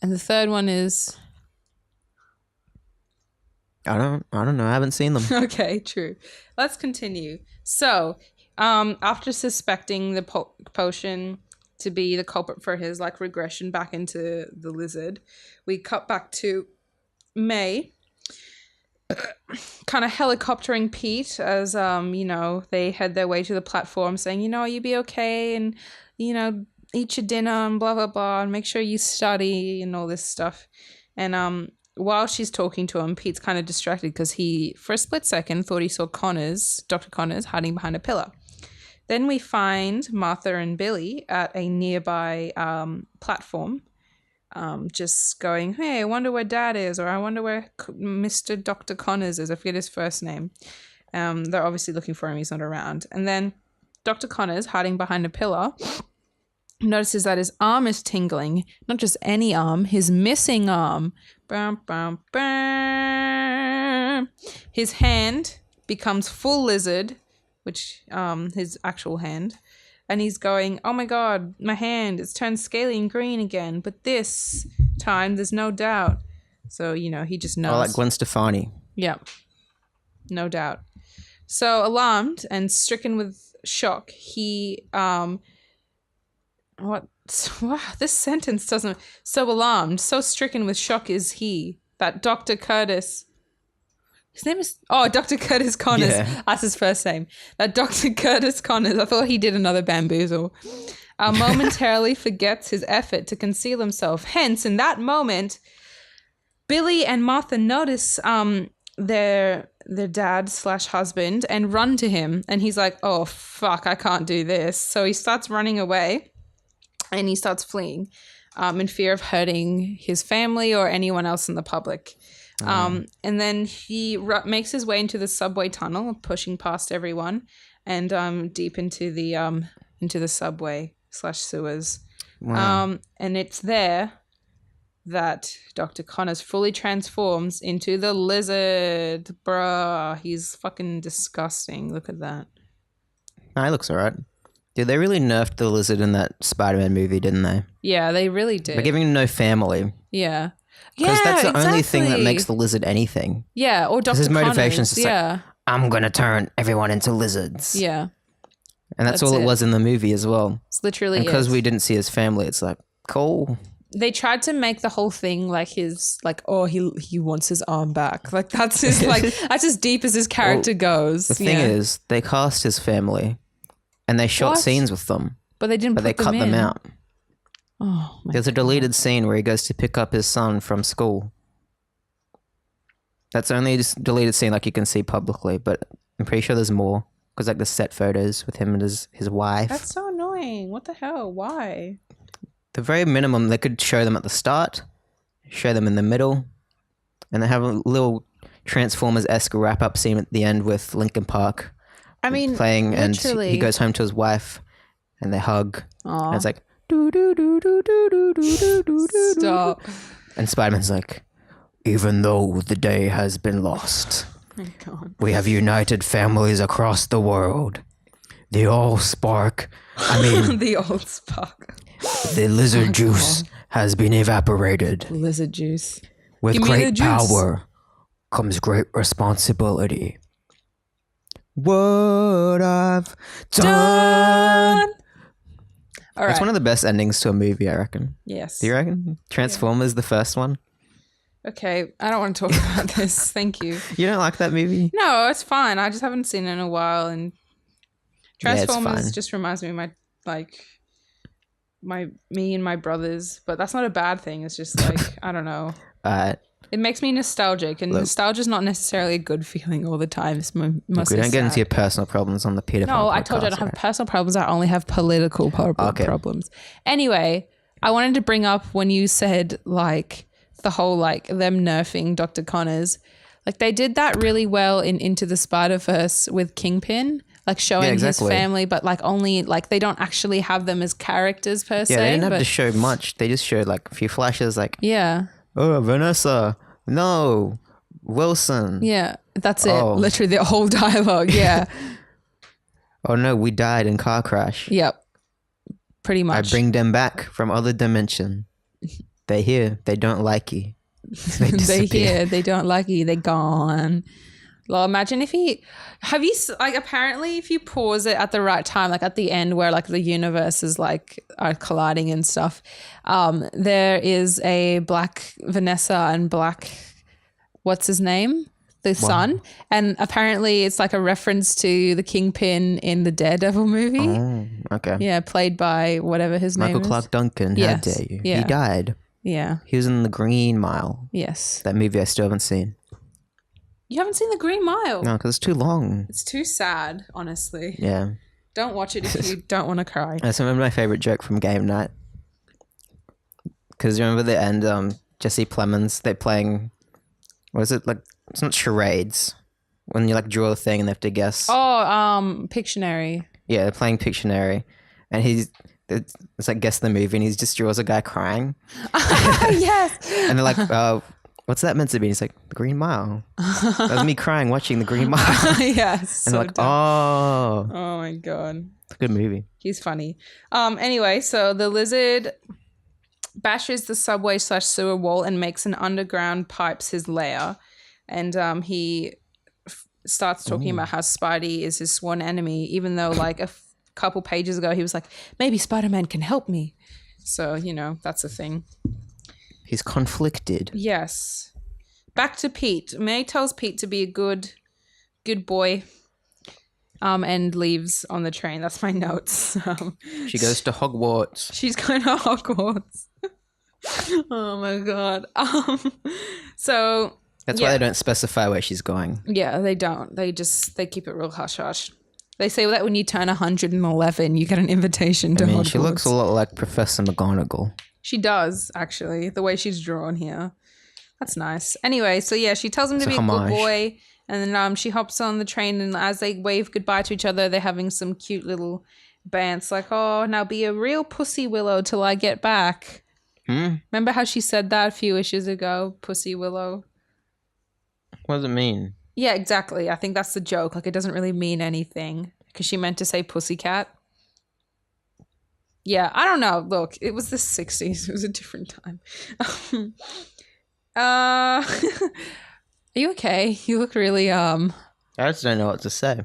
and the third one is... I don't know. I haven't seen them. Okay, true. Let's continue. So, after suspecting the potion to be the culprit for his like regression back into the lizard, we cut back to May, kind of helicoptering Pete as they head their way to the platform, saying, you be okay, and eat your dinner and blah blah blah, and make sure you study and all this stuff. And while she's talking to him, Pete's kind of distracted because he, for a split second, thought he saw Dr. Connors hiding behind a pillar. Then we find Martha and Billy at a nearby platform, just going, hey, I wonder where Dad is, or I wonder where Mr. Dr. Connors is. I forget his first name. They're obviously looking for him. He's not around. And then Dr. Connors, hiding behind a pillar, notices that his arm is tingling. Not just any arm, his missing arm. Bam, bam, bam. His hand becomes full lizard, which his actual hand, and he's going, oh my god, my hand, it's turned scaly and green again, but this time there's no doubt. So he just knows. Oh, like Gwen Stefani. Yeah, no doubt. So alarmed and stricken with shock, he this sentence doesn't... So alarmed, so stricken with shock is he, that Dr. Curtis... His name is... Oh, Dr. Curtis Connors. Yeah. That's his first name. That Dr. Curtis Connors, I thought he did another bamboozle, momentarily forgets his effort to conceal himself. Hence, in that moment, Billy and Martha notice their dad/husband and run to him. And he's like, oh, fuck, I can't do this. So he starts running away. And he starts fleeing in fear of hurting his family or anyone else in the public. And then he makes his way into the subway tunnel, pushing past everyone, and deep into the subway/sewers. Wow. And it's there that Dr. Connors fully transforms into the lizard. Bruh, he's fucking disgusting. Look at that. He looks alright. Dude, they really nerfed the lizard in that Spider-Man movie, didn't they? Yeah, they really did. By giving him no family. Yeah. Because that's the only thing that makes the lizard anything. Yeah, or Dr. His motivation is just like, I'm going to turn everyone into lizards. Yeah. And that's all it was in the movie as well. It's literally because we didn't see his family, it's like, cool. They tried to make the whole thing like his, like, oh, he wants his arm back. Like, that's his, like, that's as deep as his character goes. The thing is, they cast his family. And they shot scenes with them. But they didn't cut them out. Oh, there's a deleted scene where he goes to pick up his son from school. That's only just deleted scene like you can see publicly, but I'm pretty sure there's more. Because like the set photos with him and his wife. That's so annoying. What the hell? Why? The very minimum, they could show them at the start, show them in the middle, and they have a little Transformers-esque wrap-up scene at the end with Linkin Park. I mean, playing, literally. and he goes home to his wife, and they hug. Aww. And it's like do do do do do do do do do. Stop. And Spider-Man's like, even though the day has been lost, Oh my God. we have united families across the world. The all spark. I mean, The old spark. the lizard juice has been evaporated. Lizard juice. With Give me the great juice. power comes great responsibility. What I've done. All right. It's one of the best endings to a movie, I reckon. Yes. Do you reckon? Transformers, the first one? Okay, I don't want to talk about this. Thank you. You don't like that movie? No, it's fine. I just haven't seen it in a while, and Yeah, it's Transformers fine. just reminds me of me and my brothers. But that's not a bad thing. It's just like I don't know. It makes me nostalgic, and nostalgia is not necessarily a good feeling all the time. It's Look, mostly we don't get sad. into your personal problems on the Peter Pan No, podcast. I told you I don't have personal problems. I only have political Okay. problems. Anyway, I wanted to bring up when you said like the whole like them nerfing Dr. Connors. Like they did that really well in Into the Spider-Verse with Kingpin, like showing exactly. his family, but like only like they don't actually have them as characters per se. Yeah, they didn't have but to show much. They just showed like a few flashes like, yeah. oh, Vanessa, no, Wilson. Yeah, that's it. Oh. Literally the whole dialogue. Yeah. Oh no, we died in car crash. Yep. Pretty I much. bring them back from other dimension. They here. They don't like you. They They disappear. here, they don't like you, they're gone. Well, imagine if like apparently if you pause it at the right time, like at the end where like the universes like are colliding and stuff, there is a black Vanessa and black, what's his name? The son. And apparently it's like a reference to the Kingpin in the Daredevil movie. Oh, okay. Yeah, played by whatever his name Michael is. Clark Duncan, Yes. how dare you? Yeah. He died. Yeah. He was in The Green Mile. Yes. That movie I still haven't seen. You haven't seen The Green Mile? No, because it's too long. It's too sad, honestly. Yeah. Don't watch it if you don't want to cry. That's remember my favorite joke from Game Night. Because remember the end, Jesse Plemons, they're playing, what is it, like, it's not charades. When you like draw a thing and they have to guess. Oh, Pictionary. Yeah, they're playing Pictionary. And it's like guess the movie and he just draws a guy crying. Yes. And they're like, what's that meant to be? And he's like, The Green Mile. That was me crying watching The Green Mile. Yes. And So they're like, dumb. oh, Oh my God. it's a good movie. He's funny. Anyway, so the lizard bashes the subway/sewer wall and makes an underground pipes his lair. And he starts talking about how Spidey is his sworn enemy, even though like a couple pages ago he was like, maybe Spider-Man can help me. So, you know, that's a thing. He's conflicted. Yes. Back to Pete. May tells Pete to be a good boy. And leaves on the train. That's my notes. She goes to Hogwarts. She's going to Hogwarts. Oh my God. So That's yeah. why they don't specify where she's going. Yeah, they don't. They keep it real hush hush. They say that when you turn 111, you get an invitation to Hogwarts. She looks a lot like Professor McGonagall. She does, actually, the way she's drawn here. That's nice. Anyway, so yeah, she tells him to be a good homage. boy. And then she hops on the train, and as they wave goodbye to each other, they're having some cute little bants like, oh, now be a real pussy willow till I get back. Remember how she said that a few issues ago, pussy willow? What does it mean? Yeah, exactly. I think that's the joke. Like, it doesn't really mean anything because she meant to say pussycat. Yeah, I don't know. Look, it was the 60s. It was a different time. Are you okay? You look really, I just don't know what to say.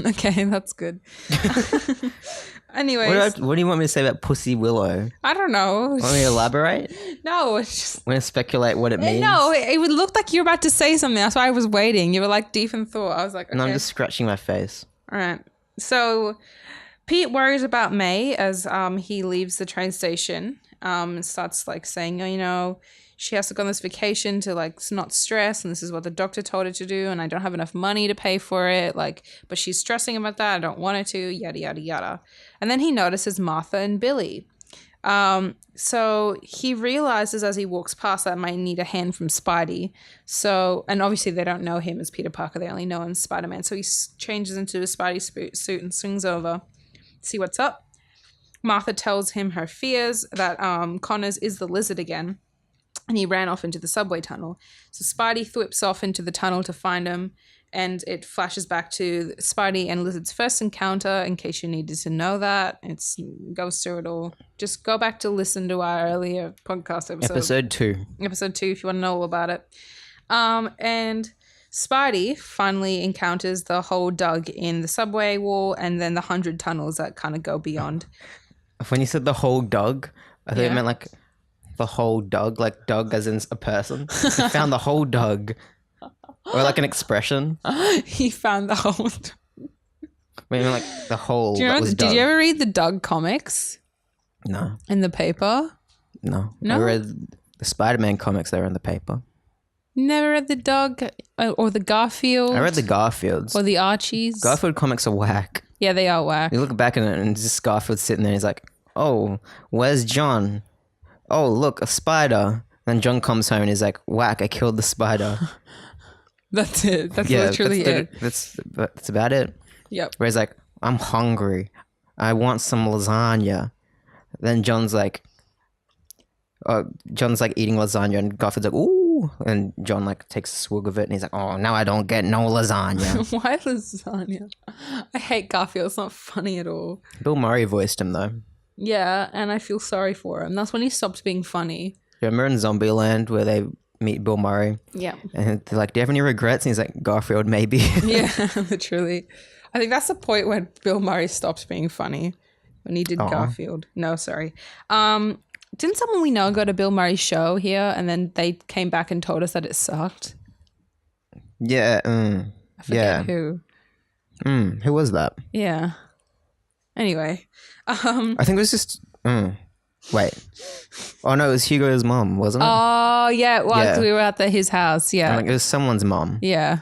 Okay, that's good. Anyways. What do you want me to say about Pussy Willow? I don't know. Want me to elaborate? No, it's just... Want to speculate what it means? No, it would look like you were about to say something. That's why I was waiting. You were like deep in thought. I was like, okay. No, I'm just scratching my face. All right. So Pete worries about May as he leaves the train station and starts like saying, oh, you know, she has to go on this vacation to like not stress, and this is what the doctor told her to do, and I don't have enough money to pay for it, like, but she's stressing about that. I don't want her to, yada, yada, yada. And then he notices Martha and Billy. So he realizes as he walks past that I might need a hand from Spidey. So, and obviously they don't know him as Peter Parker. They only know him as Spider-Man. So he changes into his Spidey suit and swings over, see what's up. Martha tells him her fears that Connors is the Lizard again. And he ran off into the subway tunnel. So Spidey thwips off into the tunnel to find him. And it flashes back to Spidey and Lizard's first encounter, in case you needed to know that. It goes through it all. Just go back to listen to our earlier podcast episode. Episode 2. Episode 2, if you want to know all about it. And Spidey finally encounters the hole dug in the subway wall and then the 100 tunnels that kind of go beyond. When you said the whole dog, I think it meant like the whole dog, like dog as in a person. He found the whole dog. Or like an expression. He found the whole... Maybe like the whole... Did you ever read the Doug comics? No. In the paper? No. I read the Spider-Man comics that were in the paper. Never read the Doug or the Garfield? I read the Garfields. Or the Archies? Garfield comics are whack. Yeah, they are whack. You look back at it and just Garfield's sitting there and he's like, oh, where's John? Oh, look, a spider. Then John comes home and he's like, whack, I killed the spider. That's it. That's literally it. That's about it. Yep. Where he's like, I'm hungry. I want some lasagna. Then John's like eating lasagna and Garfield's like, ooh. And John like takes a swig of it and he's like, oh, now I don't get no lasagna. Why lasagna? I hate Garfield. It's not funny at all. Bill Murray voiced him though. Yeah, and I feel sorry for him. That's when he stopped being funny. Remember in Zombieland where they meet Bill Murray? Yeah. And they're like, do you have any regrets? And he's like, Garfield, maybe. Yeah, literally. I think that's the point when Bill Murray stopped being funny. When he did Garfield. No, sorry. Didn't someone we know go to Bill Murray's show here and then they came back and told us that it sucked? Yeah. I forget who. Who was that? Yeah. Anyway. I think it was just... Wait. Oh, no, it was Hugo's mom, wasn't it? Oh, yeah, it was. Yeah. We were at his house, yeah. Like, it was someone's mom. Yeah.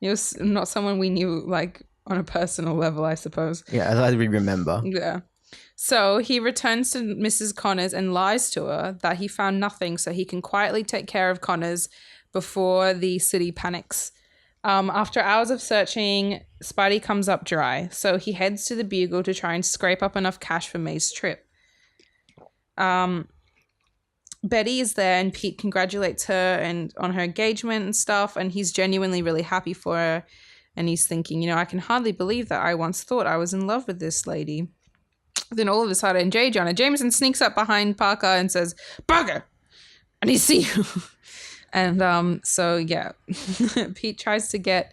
It was not someone we knew, like, on a personal level, I suppose. Yeah, as I remember. Yeah. So he returns to Mrs. Connors and lies to her that he found nothing so he can quietly take care of Connors before the city panics. After hours of searching, Spidey comes up dry. So he heads to the Bugle to try and scrape up enough cash for May's trip. Betty is there and Pete congratulates her and on her engagement and stuff, and he's genuinely really happy for her, and he's thinking, I can hardly believe that I once thought I was in love with this lady. Then all of a sudden J. Jonah Jameson sneaks up behind Parker and says, Parker, I need to see you. And so yeah, Pete tries to get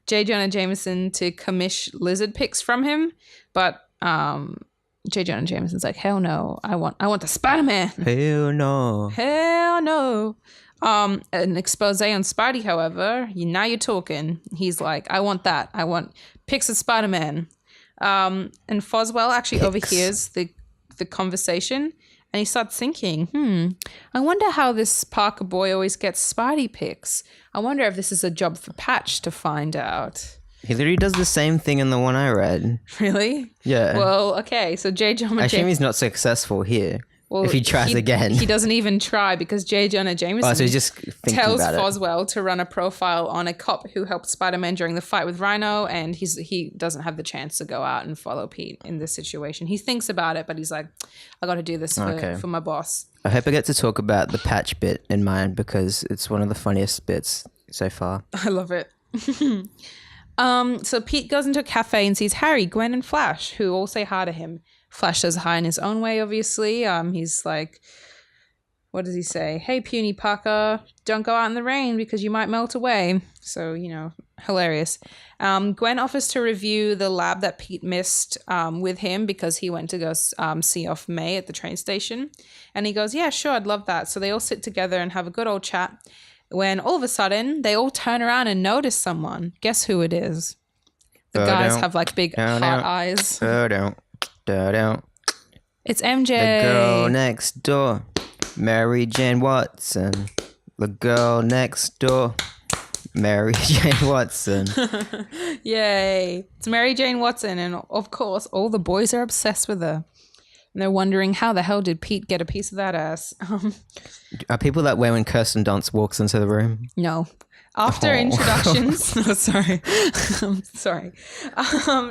J. Jonah Jameson to commish lizard pics from him, but J. Jonah Jameson's like, hell no, I want the Spider-Man. Hell no. Hell no. An expose on Spidey, however, now you're talking. He's like, I want that. I want pics of Spider-Man. And Foswell actually overhears the conversation and he starts thinking, I wonder how this Parker boy always gets Spidey pics. I wonder if this is a job for Patch to find out. He literally does the same thing in the one I read. Really? Yeah. Well, okay. So J. Jonah I assume he's not successful here. Well, if he tries again. He doesn't even try because J. Jonah Jameson so he's just thinking tells about Foswell to run a profile on a cop who helped Spider-Man during the fight with Rhino, and he doesn't have the chance to go out and follow Pete in this situation. He thinks about it, but he's like, I got to do this for my boss. I hope I get to talk about the Patch bit in mine because it's one of the funniest bits so far. I love it. So Pete goes into a cafe and sees Harry, Gwen, and Flash, who all say hi to him. Flash says hi in his own way, obviously. He's like, what does he say? Hey, puny Parker, don't go out in the rain because you might melt away. So, hilarious. Gwen offers to review the lab that Pete missed with him because he went to go see off May at the train station. And he goes, yeah, sure, I'd love that. So they all sit together and have a good old chat. When all of a sudden, they all turn around and notice someone. Guess who it is? The guys have like big heart eyes. It's MJ. The girl next door, Mary Jane Watson. The girl next door, Mary Jane Watson. Yay. It's Mary Jane Watson, and of course, all the boys are obsessed with her. And they're wondering how the hell did Pete get a piece of that ass? Are people that way when Kirsten Dunst walks into the room? No. After introductions. No, sorry. Sorry.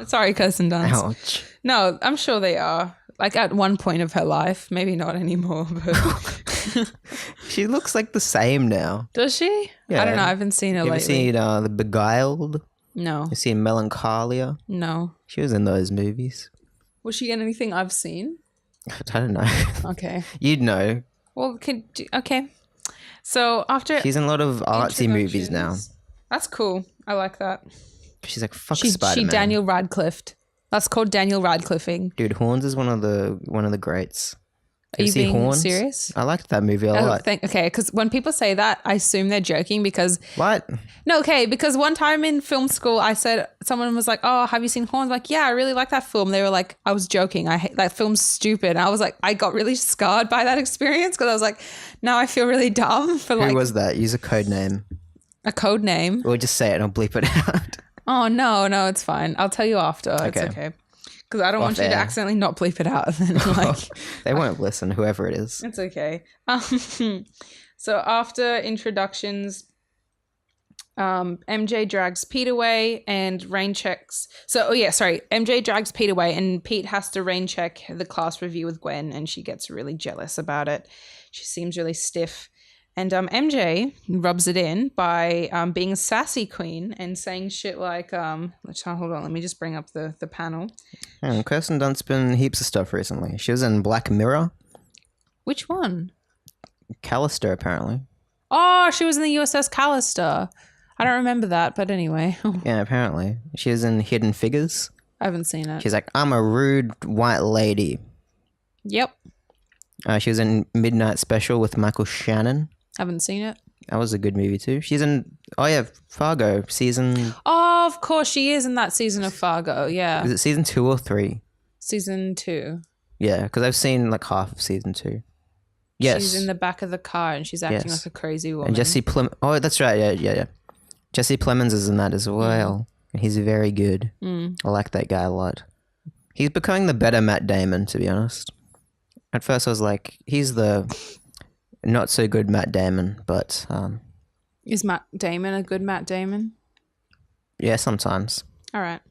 Sorry, Kirsten Dunst. Ouch. No, I'm sure they are. Like at one point of her life. Maybe not anymore. But She looks like the same now. does she? Yeah. I don't know. I haven't seen her You ever lately. seen The Beguiled? No. You seen Melancholia? No. She was in those movies. Was she in anything I've seen? I don't know. Okay. You'd know. Well, okay. So after She's in a lot of artsy movies now. introductions- That's cool. I like that. She's like, fuck She Spider-Man. Daniel Radcliffe. That's called Daniel Radcliffing. Dude, Horns is one of the greats. Are you see being Horns? serious? I liked that movie a I lot. think okay, because when people say that, I assume they're joking because What? because one time in film school, I said someone was like, "Oh, have you seen Horns?" Like, yeah, I really like that film. They were like, I was joking. I hate that film's stupid. And I was like, I got really scarred by that experience because I was like, now I feel really dumb for Who like was that? Use a code name. a code name. Or just say it and I'll bleep it out. Oh no, it's fine. I'll tell you after. It's Okay. okay. Because I don't want you to air. accidentally not bleep it out. And then like They won't listen, whoever it is. it's okay. So after introductions, MJ drags Pete away and rain checks. MJ drags Pete away and Pete has to rain check the class review with Gwen and she gets really jealous about it. She seems really stiff. And MJ rubs it in by being a sassy queen and saying shit like, hold on, let me just bring up the panel. Kirsten Dunst's been heaps of stuff recently. She was in Black Mirror. Which one? Callister, apparently. Oh, she was in the USS Callister. I don't remember that, but anyway. Yeah, apparently. She was in Hidden Figures. I haven't seen it. She's like, I'm a rude white lady. Yep. She was in Midnight Special with Michael Shannon. Haven't seen it. That was a good movie too. She's in, Fargo season. Oh, of course she is in that season of Fargo. Yeah. Is it season 2 or 3? Season 2. Yeah, because I've seen like half of season 2. Yes. She's in the back of the car and she's acting Yes. like a crazy woman. And Jesse Plemons. Oh, that's right. Yeah. Jesse Plemons is in that as well. And he's very good. I like that guy a lot. He's becoming the better Matt Damon, to be honest. At first I was like, he's the not so good Matt Damon, but Is Matt Damon a good Matt Damon? yeah, sometimes. All right.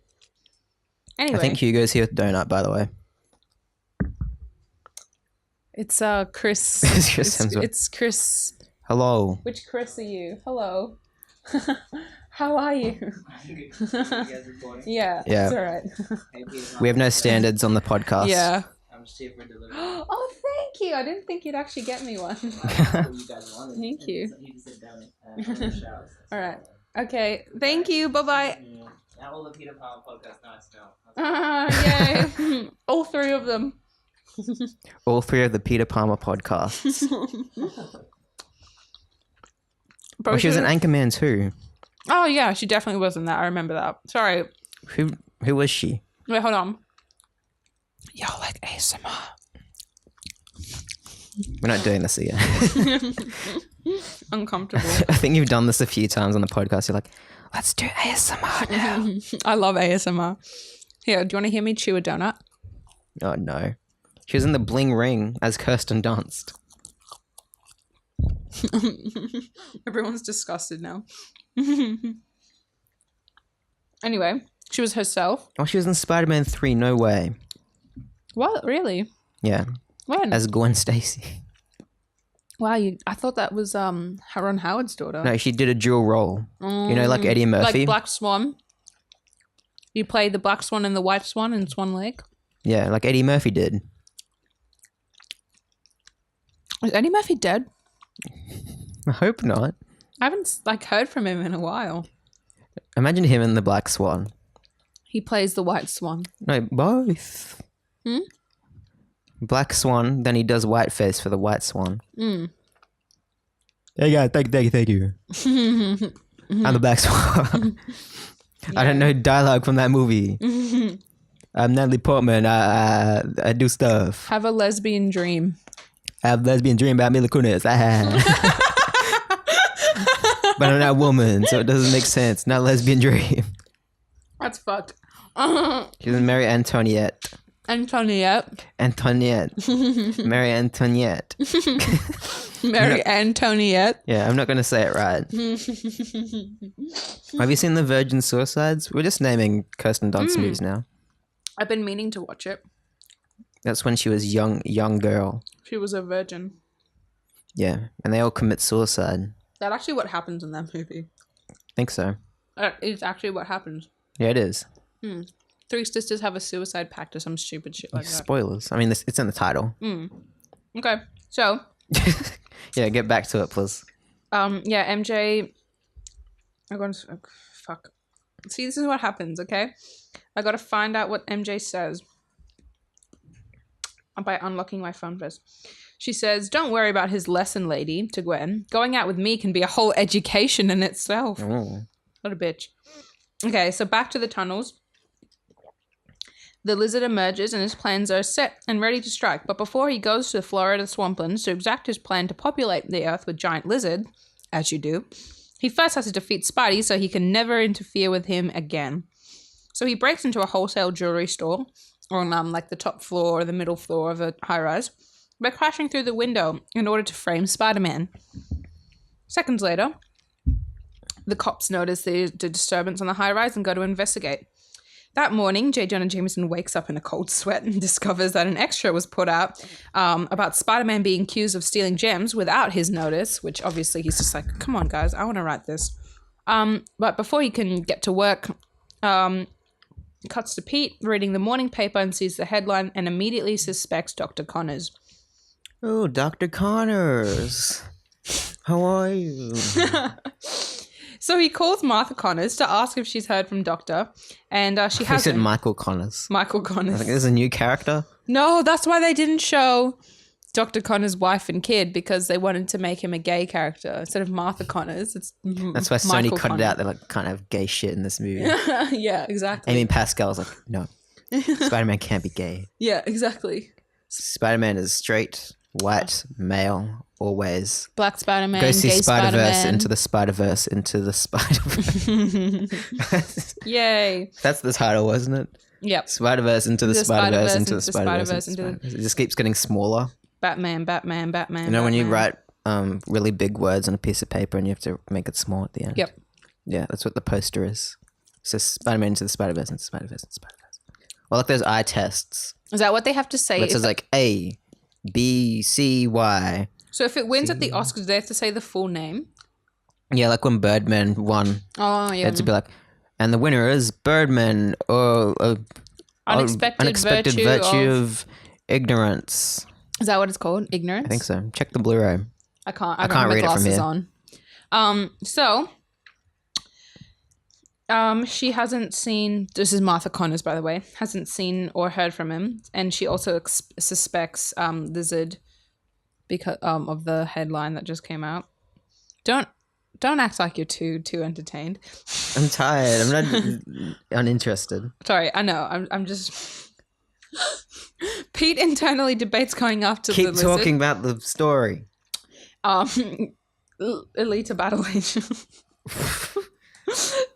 Anyway. I think Hugo's here with Donut, by the way. It's Chris. It's Chris Hemsworth. It's Chris. Hello. Which Chris are you? Hello. How are you? Yeah. Yeah. It's all right. We have no standards on the podcast. Yeah. I'm just here for delivery. Oh, thank you. I didn't think you'd actually get me one. You guys wanted. Thank you. He just sit down and shout. All right. Okay. Thank you. Bye-bye. Now all the Peter Pan podcast now Yay. All three of them. All 3 of the Peter Palmer podcasts. Bro, Oh, she was in Anchorman too. Oh, yeah. She definitely was in that. I remember that. Sorry. Who was she? Wait, hold on. Yo, like ASMR. We're not doing this again. Uncomfortable. I think you've done this a few times on the podcast. You're like, let's do ASMR now. I love ASMR. Here, do you want to hear me chew a donut? Oh no. She was in The Bling Ring as Kirsten Dunst. Everyone's disgusted now. Anyway, she was herself. Oh, she was in Spider-Man 3. No way. What? Really? Yeah. When? As Gwen Stacy. Wow, I thought that was Ron Howard's daughter. No, she did a dual role. You know, like Eddie Murphy. Like Black Swan. You played the Black Swan and the White Swan in Swan Lake. Yeah, like Eddie Murphy did. Is Eddie Murphy dead? I hope not. I haven't heard from him in a while. Imagine him in The Black Swan. He plays the White Swan. No, both. Black Swan, then he does Whiteface for the White Swan. Hey guys, thank you. I'm the Black Swan. I don't know dialogue from that movie. I'm Natalie Portman. I do stuff. Have a lesbian dream. I have a lesbian dream about Mila Kunis. But I'm not a woman, so it doesn't make sense. Not a lesbian dream. That's fucked. She's in Mary Antoinette. Antoinette. Mary Antoinette. Mary Antoinette. Yeah, I'm not going to say it right. Have you seen The Virgin Suicides? We're just naming Kirsten Dunst movies now. I've been meaning to watch it. That's when she was young girl. She was a virgin. Yeah, and they all commit suicide. That's actually what happens in that movie. I think so. It's actually what happens. Yeah, it is. 3 sisters have a suicide pact or some stupid shit like that. Spoilers. I mean, it's in the title. Okay, so... Yeah, get back to it, please. Yeah, MJ... Fuck. See, this is what happens, okay? I gotta find out what MJ says. By unlocking my phone first. She says, "Don't worry about his lesson, lady," to Gwen. "Going out with me can be a whole education in itself." Oh. What a bitch. Okay, so back to the tunnels. The lizard emerges and his plans are set and ready to strike. But before he goes to the Florida swamplands to exact his plan to populate the earth with giant lizard, as you do, he first has to defeat Spidey so he can never interfere with him again. So he breaks into a wholesale jewelry store on like the top floor or the middle floor of a high-rise by crashing through the window in order to frame Spider-Man. Seconds later, the cops notice the disturbance on the high-rise and go to investigate. That morning, J. Jonah Jameson wakes up in a cold sweat and discovers that an extra was put out about Spider-Man being accused of stealing gems without his notice, which obviously he's just like, come on, guys, I want to write this. But before he can get to work, cuts to Pete reading the morning paper and sees the headline and immediately suspects Dr. Connors. Oh, Dr. Connors. How are you? So he calls Martha Connors to ask if she's heard from Doctor, and she hasn't. He said Michael Connors. Michael Connors. I think there's a new character. No, that's why they didn't show Dr. Connors' wife and kid, because they wanted to make him a gay character instead of Martha Connors. That's why Michael Sony cut Connors. it out. They're like, can't have gay shit in this movie. Yeah, exactly. Amy Pascal's like, no, Spider-Man can't be gay. Yeah, exactly. Spider-Man is straight, white, male, always. Black Spider-Man, Go see gay Spider-Verse Spider-Man. into the Spider-Verse into the Spider-Verse. Yay. That's the title, wasn't it? Yep. Spider-Verse into the Spider-Verse into the Spider-Verse. Spider-Verse. It just keeps getting smaller. Batman. You know when you write really big words on a piece of paper and you have to make it small at the end? Yep. Yeah, that's what the poster is. It says Spider-Man into the Spider-Verse into the Spider-Verse into the Spider-Verse. Well, like those eye tests. Is that what they have to say? It says like A, B, C, Y. So if it wins at the Oscars, do they have to say the full name? Yeah, like when Birdman won. Oh, yeah. It had to be like, and the winner is Birdman, or Unexpected virtue of ignorance. Is that what it's called? Ignorance? I think so. Check the Blu-ray. I can't can't have my read it from glasses here. on. She hasn't seen, this is Martha Connors, by the way, hasn't seen or heard from him. And she also suspects Lizard because of the headline that just came out. Don't act like you're too entertained. I'm tired. I'm not uninterested. Sorry, I know. I'm just... Pete internally debates going after the Keep lizard. talking about the story. Elita Battle Agent.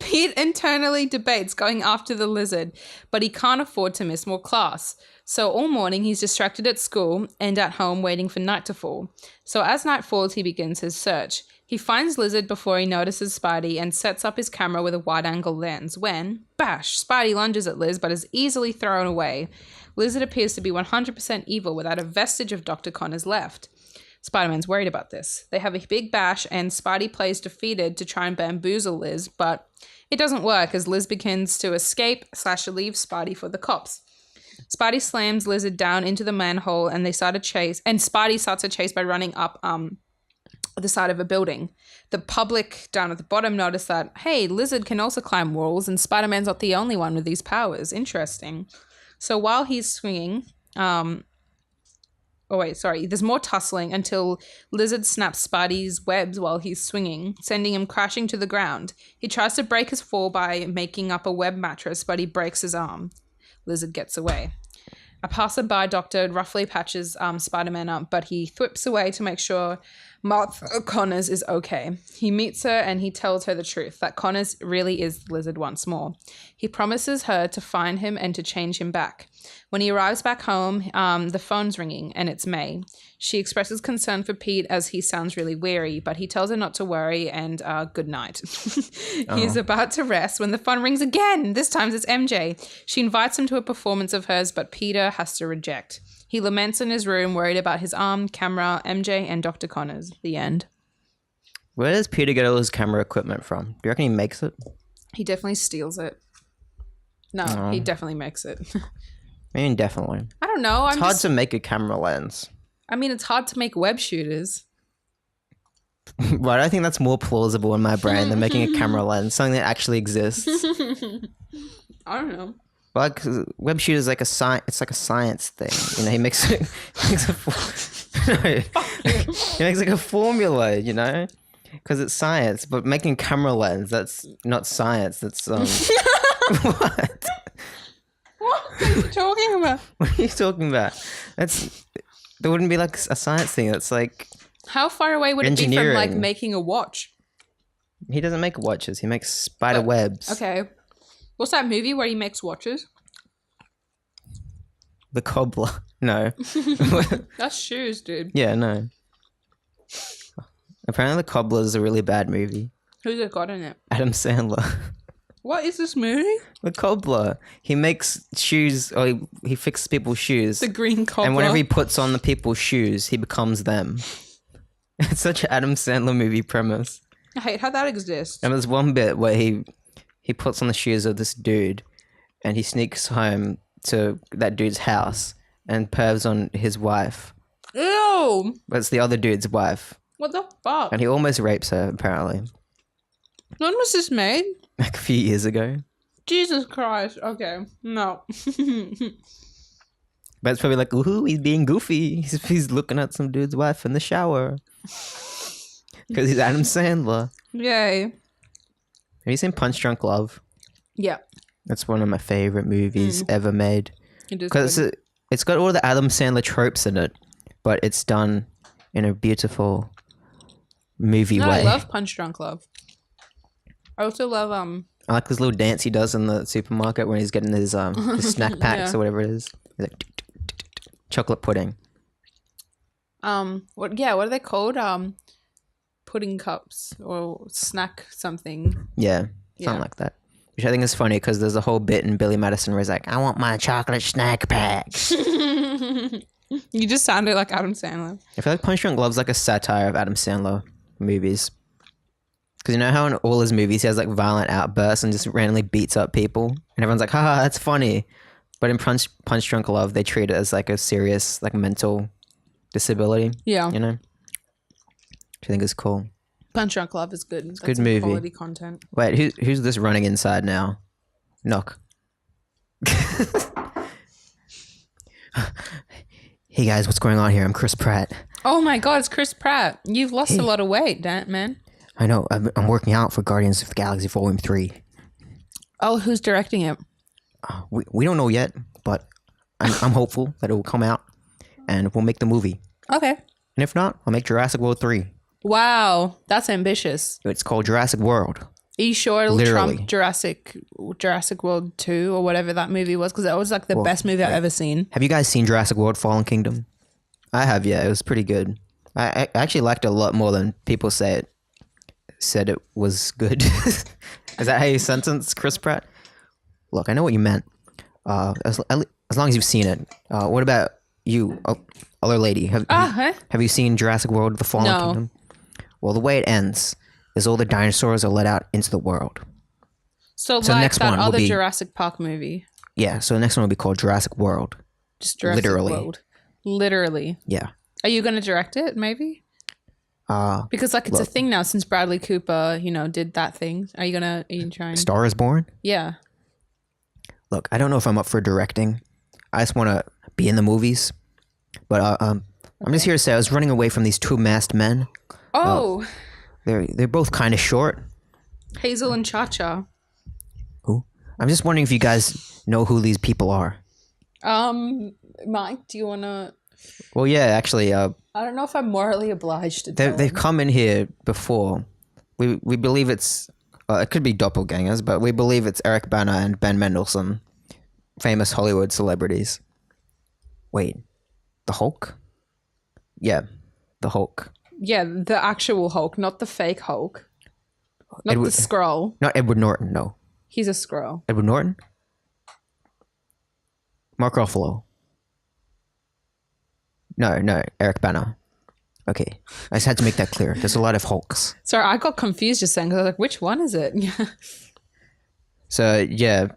Pete internally debates going after the lizard, but he can't afford to miss more class. So all morning he's distracted at school and at home waiting for night to fall. So as night falls, he begins his search. He finds Lizard before he notices Spidey and sets up his camera with a wide-angle lens when, bash, Spidey lunges at Liz but is easily thrown away. Lizard appears to be 100% evil without a vestige of Dr. Connors left. Spider-Man's worried about this. They have a big bash and Spidey plays defeated to try and bamboozle Liz, but it doesn't work as Liz begins to escape/leave Spidey for the cops. Spidey slams Lizard down into the manhole and they start a chase, and Spidey starts a chase by running up the side of a building. The public down at the bottom notice that, hey, Lizard can also climb walls and Spider-Man's not the only one with these powers. Interesting. So while he's swinging, there's more tussling until Lizard snaps Spidey's webs while he's swinging, sending him crashing to the ground. He tries to break his fall by making up a web mattress, but he breaks his arm. Lizard gets away. A passerby doctor roughly patches Spider-Man up, but he thwips away to make sure Martha Connors is okay. He meets her and he tells her the truth, that Connors really is the lizard once more. He promises her to find him and to change him back. When he arrives back home, the phone's ringing and it's May. She expresses concern for Pete as he sounds really weary, but he tells her not to worry and good night. He's about to rest when the phone rings again. This time it's MJ. She invites him to a performance of hers, but Peter has to reject. He laments in his room, worried about his arm, camera, MJ, and Dr. Connors. The end. Where does Peter get all his camera equipment from? Do you reckon he makes it? He definitely steals it. No, he definitely makes it. I mean, definitely. I don't know. It's hard to make a camera lens. I mean, it's hard to make web shooters. But I think that's more plausible in my brain than making a camera lens, something that actually exists. I don't know. Like web shooter is like a science. It's like a science thing. You know, he makes he makes like a formula. You know, because it's science. But making a camera lens, that's not science. That's what? What are you talking about? What are you talking about? That wouldn't be like a science thing. That's like how far away would it be from like making a watch? He doesn't make watches. He makes spider webs. Okay. What's that movie where he makes watches? The Cobbler. No. That's shoes, dude. Yeah, no. Apparently The Cobbler is a really bad movie. Who's it got in it? Adam Sandler. What is this movie? The Cobbler. He makes shoes, or he fixes people's shoes. The green cobbler. And whenever he puts on the people's shoes, he becomes them. It's such an Adam Sandler movie premise. I hate how that exists. And there's one bit where he puts on the shoes of this dude and he sneaks home to that dude's house and pervs on his wife. Ew! But it's the other dude's wife. What the fuck? And he almost rapes her, apparently. When was this made? Like a few years ago. Jesus Christ. Okay. No. But it's probably like, ooh, he's being goofy. He's looking at some dude's wife in the shower. Because he's Adam Sandler. Yay. Have you seen Punch Drunk Love? Yeah. That's one of my favorite movies ever made. Because it's got all the Adam Sandler tropes in it, but it's done in a beautiful movie way. I love Punch Drunk Love. I also love I like this little dance he does in the supermarket when he's getting his snack packs or whatever it is. He's like chocolate pudding. What are they called? Pudding cups or snack something. Yeah, something like that. Which I think is funny because there's a whole bit in Billy Madison where he's like, I want my chocolate snack pack. You just sounded like Adam Sandler. I feel like Punch Drunk Love's like a satire of Adam Sandler movies. Because you know how in all his movies he has like violent outbursts and just randomly beats up people? And everyone's like, haha, that's funny. But in Punch Drunk Love, they treat it as like a serious like mental disability. Yeah. You know? Which I think is cool. Punch Drunk Love is good. That's good movie. Quality content. Wait, who's this running inside now? Knock. Hey guys, what's going on here? I'm Chris Pratt. Oh my God, it's Chris Pratt. You've lost a lot of weight, man. I know. I'm working out for Guardians of the Galaxy Volume 3. Oh, who's directing it? We don't know yet, but I'm hopeful that it will come out and we'll make the movie. Okay. And if not, I'll make Jurassic World 3. Wow, that's ambitious. It's called Jurassic World. Are you sure it'll trump Jurassic World 2 or whatever that movie was? Because that was like the best movie I've ever seen. Have you guys seen Jurassic World Fallen Kingdom? I have, yeah. It was pretty good. I actually liked it a lot more than people said it was good. Is that how you sentence Chris Pratt? Look, I know what you meant. As long as you've seen it. What about you, other lady? Have you seen Jurassic World The Fallen Kingdom? Well, the way it ends is all the dinosaurs are let out into the world. So like next that other Jurassic Park movie. Yeah, so the next one will be called Jurassic World. Just Jurassic World. Literally. Yeah. Are you going to direct it, maybe? Because like it's a thing now since Bradley Cooper, did that thing. Are you trying? Star is Born? Yeah. Look, I don't know if I'm up for directing. I just want to be in the movies. But I'm just here to say I was running away from these two masked men. Oh. They're both kind of short. Hazel and Cha-Cha. Who? I'm just wondering if you guys know who these people are. Mike, do you want to Well, yeah, actually, I don't know if I'm morally obliged to tell they've him. come in here before. We believe it's it could be doppelgangers, but we believe it's Eric Bana and Ben Mendelsohn, famous Hollywood celebrities. Wait, the Hulk? Yeah, the Hulk. Yeah, the actual Hulk, not the fake Hulk. Not the Skrull. Not Edward Norton. No, He's a Skrull. Edward Norton. Mark Ruffalo. No, Eric Bana. Okay, I just had to make that clear. There's a lot of Hulks. Sorry, I got confused just saying because I was like, which one is it? So yeah,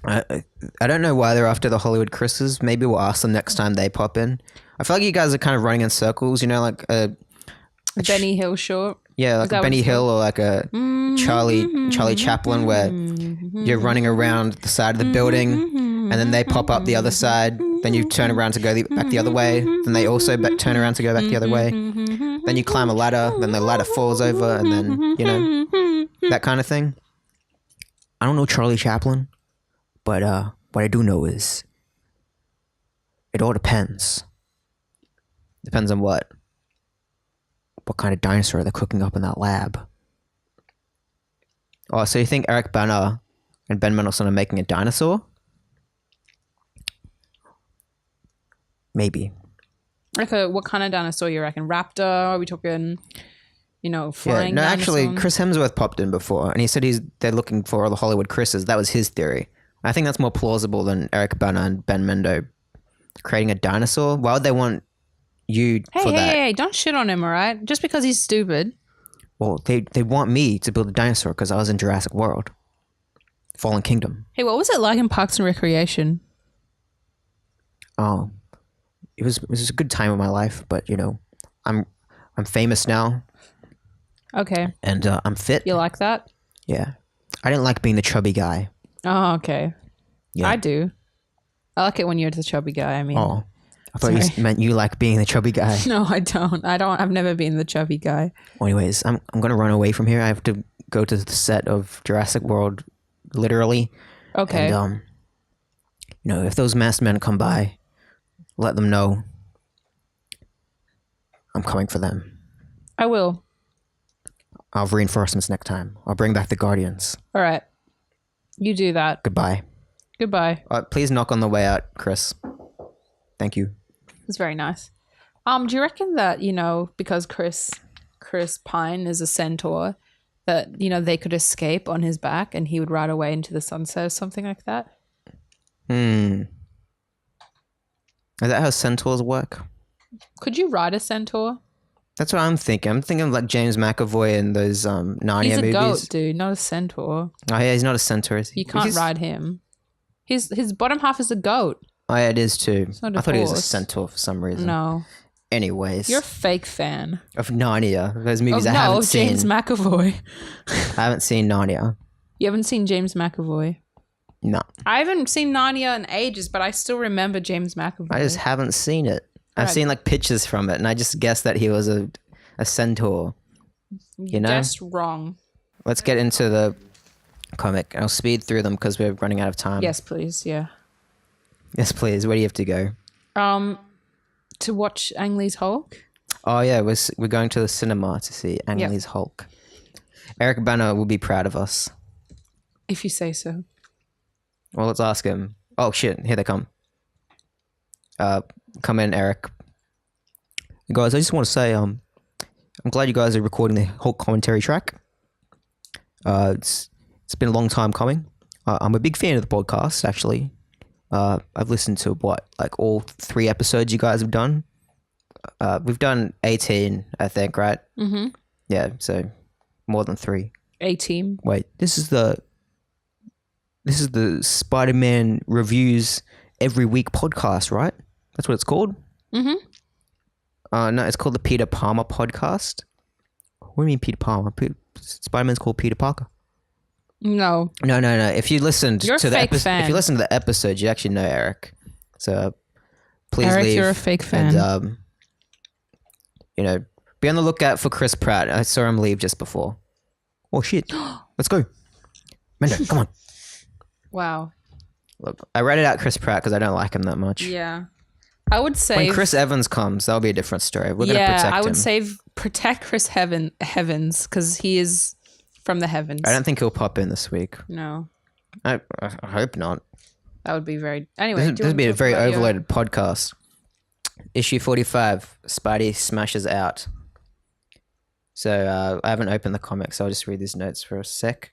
I don't know why they're after the Hollywood Chris's. Maybe we'll ask them next time they pop in. I feel like you guys are kind of running in circles. You know, like Benny Hill short. yeah, like a Benny Hill or like a Charlie Chaplin, where you're running around the side of the building, and then they pop up the other side. Then you turn around to go back the other way. Then they also turn around to go back the other way. Then you climb a ladder. Then the ladder falls over, and then you know that kind of thing. I don't know Charlie Chaplin, but what I do know is it all depends. Depends on what kind of dinosaur they're cooking up in that lab. Oh, so you think Eric Bana and Ben Mendelsohn are making a dinosaur? Maybe. Like what kind of dinosaur you reckon? Raptor? Are we talking, flying no, dinosaur? actually, Chris Hemsworth popped in before, and he said they're looking for all the Hollywood Chris's. That was his theory. I think that's more plausible than Eric Bana and Ben Mendo creating a dinosaur. Why would they want you for that? Hey, don't shit on him, all right? Just because he's stupid. Well, they want me to build a dinosaur because I was in Jurassic World. Fallen Kingdom. Hey, what was it like in Parks and Recreation? Oh, it was a good time of my life, but I'm famous now. Okay. And I'm fit. You like that? Yeah. I didn't like being the chubby guy. Oh, okay. Yeah. I do. I like it when you're the chubby guy. I mean. Oh, I thought you meant you like being the chubby guy. No, I don't. I've never been the chubby guy. Well, anyways, I'm gonna run away from here. I have to go to the set of Jurassic World, literally. Okay. And if those masked men come by, let them know I'm coming for them. I will. I'll have reinforcements next time. I'll bring back the Guardians. All right. You do that. Goodbye. Goodbye. Please knock on the way out, Chris. Thank you. It's very nice. Do you reckon that, because Chris Pine is a centaur, that, they could escape on his back and he would ride away into the sunset or something like that? Is that how centaurs work? Could you ride a centaur? That's what I'm thinking. I'm thinking of like James McAvoy and those Narnia He's a movies. goat, dude, not a centaur. Oh yeah, he's not a centaur. Is he? You can't ride him. His bottom half is a goat. Oh yeah, it is too. not a I thought he was a horse. centaur for some reason. No. Anyways. You're a fake fan. Of Narnia. Those movies I haven't seen. James McAvoy. I haven't seen Narnia. You haven't seen James McAvoy? No. I haven't seen Narnia in ages, but I still remember James McAvoy. I just haven't seen it. I've Right. seen like pictures from it and I just guessed that he was a centaur. You know? Guessed wrong. Let's get into the comic. I'll speed through them because we're running out of time. Yes, please. Yeah. Yes, please. Where do you have to go? To watch Ang Lee's Hulk. Oh yeah, we're going to the cinema to see Ang Yep. Lee's Hulk. Eric Bana will be proud of us. If you say so. Well, let's ask him. Oh shit, here they come. Come in, Eric. Guys, I just want to say, I'm glad you guys are recording the Hulk commentary track. It's been a long time coming. I'm a big fan of the podcast, actually. I've listened to all 3 episodes you guys have done. We've done 18, I think, right? Mm-hmm. Yeah, so more than 3. A-Team. Wait, this is the Spider-Man reviews every week podcast, right? That's what it's called? Mm-hmm. No, it's called the Peter Palmer podcast. What do you mean Peter Palmer? Spider-Man's called Peter Parker. No. No. If you listened You're a to the fake fan. if you listen to the episode, you actually know Eric. So please Eric, leave. you're a fake fan. And be on the lookout for Chris Pratt. I saw him leave just before. Oh shit! Let's go, Mendo. Come on. Wow. Look, I read it out Chris Pratt because I don't like him that much. Yeah. I would When save. Chris Evans comes, that'll be a different story. We're going to protect him. I would protect Chris Heavens because he is from the heavens. I don't think he'll pop in this week. No, I hope not. that would be very. Anyway, This would be a very overloaded podcast. Issue 45, Spidey smashes out. So I haven't opened the comic, so I'll just read these notes for a sec.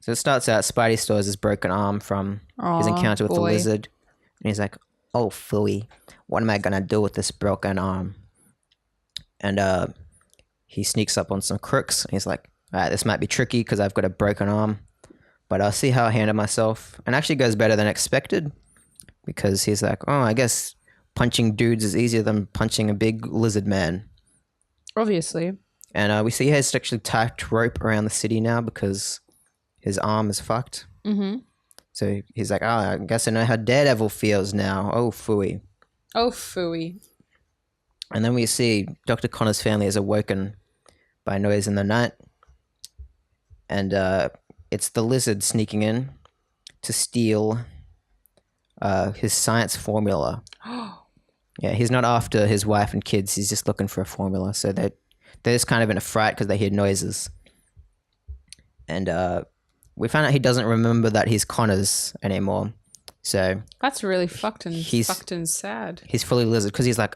So it starts out, Spidey stores his broken arm from his encounter with the lizard. And he's like, oh, phooey, what am I going to do with this broken arm? And he sneaks up on some crooks. And he's like, all right, this might be tricky because I've got a broken arm. But I'll see how I handle myself. And actually goes better than expected. Because he's like, oh, I guess punching dudes is easier than punching a big lizard man. Obviously. And we see he has actually tied rope around the city now because his arm is fucked. Mm-hmm. So he's like, oh, I guess I know how Daredevil feels now. Oh, phooey. Oh, phooey. And then we see Dr. Connor's family is awoken by noise in the night. And it's the lizard sneaking in to steal his science formula. Yeah, he's not after his wife and kids. He's just looking for a formula. So they're just kind of in a fright because they hear noises. And we found out he doesn't remember that he's Connor's anymore. So that's really fucked and sad. He's fully lizard because he's like,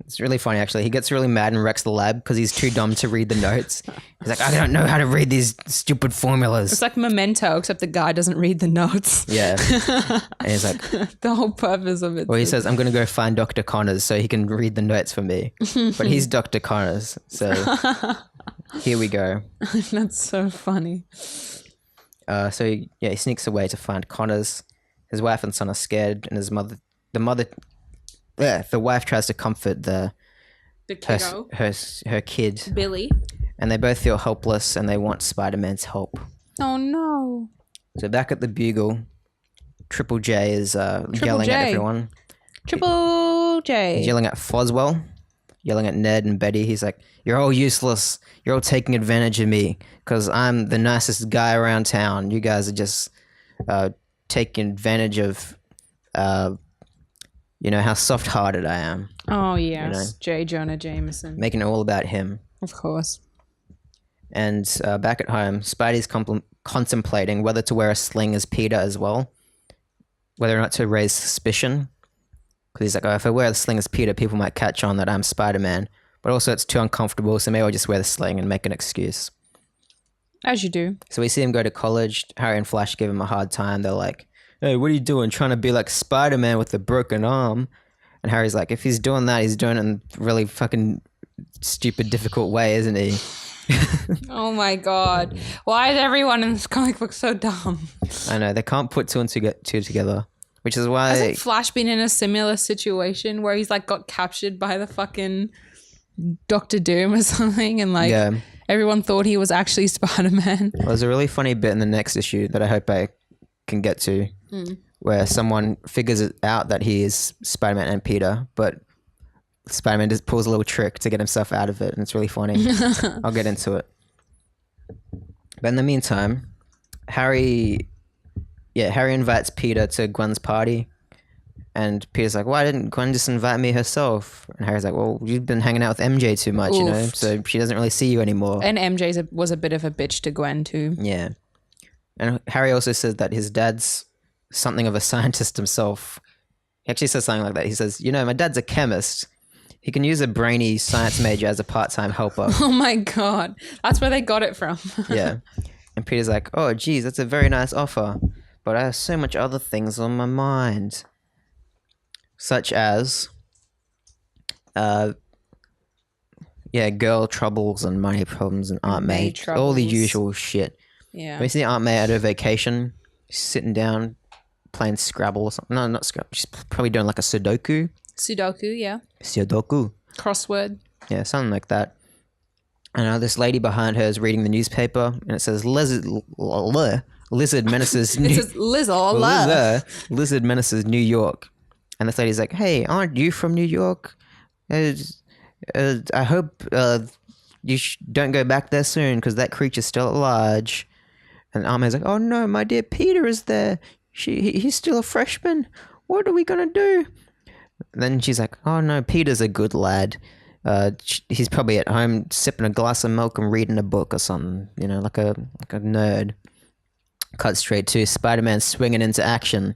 it's really funny actually. He gets really mad and wrecks the lab because he's too dumb to read the notes. He's like, I don't know how to read these stupid formulas. It's like Memento, except the guy doesn't read the notes. Yeah. And he's like, the whole purpose of it. Well, he says, I'm going to go find Dr. Connors so he can read the notes for me. But he's Dr. Connors. So here we go. That's so funny. So he sneaks away to find Connors. His wife and son are scared, and the wife tries to comfort the kiddo, her kid, Billy, and they both feel helpless, and they want Spider-Man's help. Oh no! So back at the Bugle, Triple J is yelling at everyone. Triple J. He's yelling at Foswell, yelling at Ned and Betty. He's like, "You're all useless. You're all taking advantage of me because I'm the nicest guy around town. You guys are just taking advantage of." How soft-hearted I am. Oh, yes. J. Jonah Jameson. Making it all about him. Of course. And back at home, Spidey's contemplating whether to wear a sling as Peter as well. Whether or not to raise suspicion. Because he's like, if I wear the sling as Peter, people might catch on that I'm Spider-Man. But also it's too uncomfortable, so maybe I'll just wear the sling and make an excuse. As you do. So we see him go to college. Harry and Flash give him a hard time. They're like, hey, what are you doing? Trying to be like Spider-Man with a broken arm? And Harry's like, if he's doing that, he's doing it in a really fucking stupid, difficult way, isn't he? Oh my God. Why is everyone in this comic book so dumb? I know, they can't put two and two together, which is why... Hasn't Flash been in a similar situation where he's like got captured by the fucking Doctor Doom or something and everyone thought he was actually Spider-Man? Well, there's a really funny bit in the next issue that I hope I can get to where someone figures it out that he is Spider-Man and Peter, but Spider-Man just pulls a little trick to get himself out of it, and it's really funny. I'll get into it. But in the meantime, Harry invites Peter to Gwen's party, and Peter's like, why didn't Gwen just invite me herself? And Harry's like, well, you've been hanging out with MJ too much, so she doesn't really see you anymore. And MJ was a bit of a bitch to Gwen too. Yeah. And Harry also says that his dad's something of a scientist himself. He actually says something like that. He says, my dad's a chemist. He can use a brainy science major as a part-time helper. Oh my God. That's where they got it from. Yeah. And Peter's like, oh, geez, that's a very nice offer. But I have so much other things on my mind. Such as, girl troubles and money problems and Aunt May. All the usual shit. Yeah. We see Aunt May at her vacation, sitting down, playing Scrabble or something. No, not Scrabble. She's probably doing like a Sudoku. Sudoku, yeah. Sudoku. Crossword. Yeah, something like that. And this lady behind her is reading the newspaper, and it says lizard menaces. It says lizard menaces New York. And this lady's like, "Hey, aren't you from New York? I hope you don't go back there soon because that creature's still at large." And Aunt May's like, "Oh no, my dear Peter is there. He's still a freshman. what are we going to do? Then she's like, oh no, Peter's a good lad. He's probably at home sipping a glass of milk and reading a book or something, you know, like a nerd. Cut straight to Spider-Man swinging into action.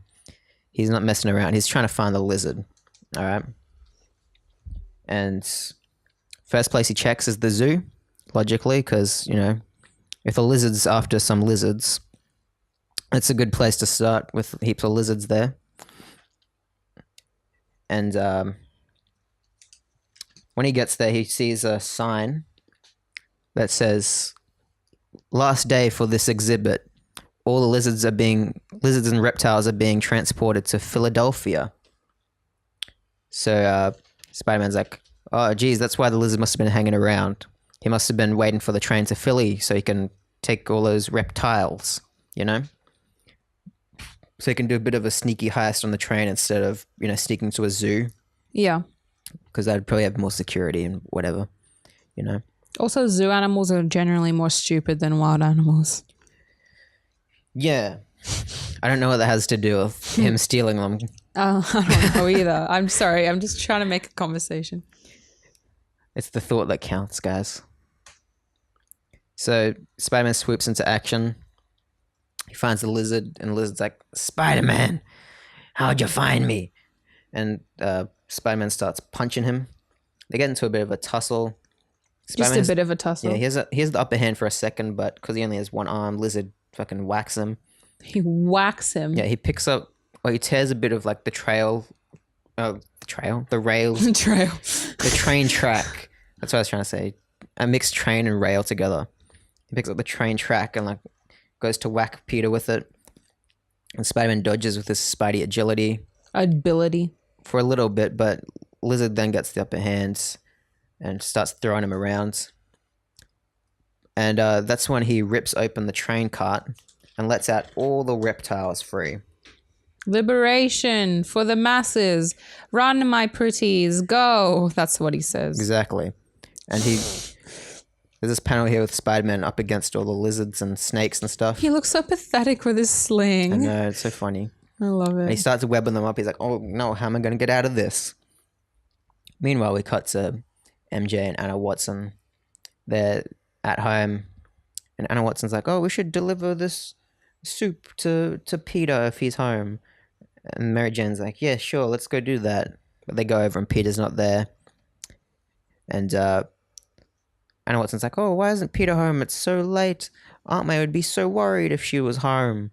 He's not messing around. He's trying to find the lizard. All right. And first place he checks is the zoo, logically, because, you know, if the lizard's after some lizards, it's a good place to start with heaps of lizards there. And when he gets there, he sees a sign that says, last day for this exhibit. All the lizards and reptiles are being transported to Philadelphia. So Spider-Man's like, oh, geez, that's why the lizard must have been hanging around. He must have been waiting for the train to Philly so he can take all those reptiles, you know? So he can do a bit of a sneaky heist on the train instead of, you know, sneaking to a zoo. Yeah. Because that'd probably have more security and whatever, you know? Also, zoo animals are generally more stupid than wild animals. Yeah. I don't know what that has to do with him stealing them. I don't know either. I'm sorry. I'm just trying to make a conversation. It's the thought that counts, guys. So Spider-Man swoops into action. He finds the lizard, and the lizard's like, Spider-Man, how'd you find me? And Spider-Man starts punching him. They get into a bit of a tussle. Just a bit of a tussle. Yeah, he has the upper hand for a second, but because he only has one arm, lizard fucking whacks him. He whacks him. Yeah, he picks up, he tears a bit of like the rails. The train track. That's what I was trying to say. A mixed train and rail together. He picks up the train track and like goes to whack Peter with it. And Spider-Man dodges with his Spidey agility. Ability. For a little bit, but Lizard then gets the upper hand and starts throwing him around. And that's when he rips open the train cart and lets out all the reptiles free. Liberation for the masses. Run, my pretties. Go. That's what he says. Exactly. And there's this panel here with Spider-Man up against all the lizards and snakes and stuff. He looks so pathetic with his sling. I know, it's so funny. I love it. And he starts webbing them up. He's like, oh no, how am I going to get out of this? Meanwhile, we cut to MJ and Anna Watson. They're at home. And Anna Watson's like, oh, we should deliver this soup to Peter if he's home. And Mary Jane's like, yeah, sure, let's go do that. But they go over and Peter's not there. And Anna Watson's like, oh, why isn't Peter home? It's so late. Aunt May would be so worried if she was home.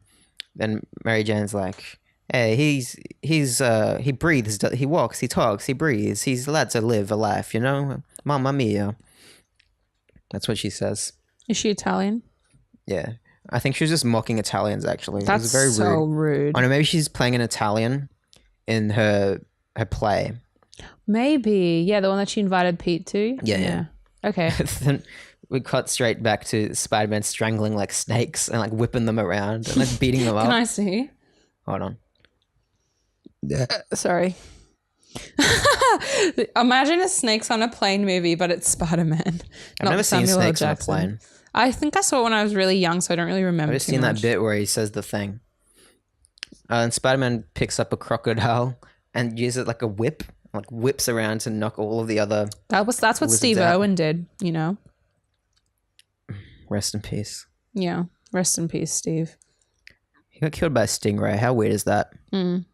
Then Mary Jane's like, hey, he breathes, he walks, he talks, he breathes. He's allowed to live a life, you know? Mamma mia. That's what she says. Is she Italian? Yeah. I think she was just mocking Italians, actually. That's it was very so rude. rude. Oh, no, maybe she's playing an Italian in her play. Maybe. Yeah, the one that she invited Pete to? Yeah. Okay. Then we cut straight back to Spider-Man strangling like snakes and like whipping them around and like beating them up. Can I see? Hold on. Sorry. Imagine a snakes on a plane movie, but it's Spider-Man. I've never seen snakes on a plane. I think I saw it when I was really young, so I don't really remember. I've just seen that bit where he says the thing. And Spider-Man picks up a crocodile and uses it like a whip, like whips around to knock all of the other. That's what Steve Irwin did, you know. Rest in peace. Yeah, rest in peace, Steve. He got killed by a stingray. How weird is that? Mm.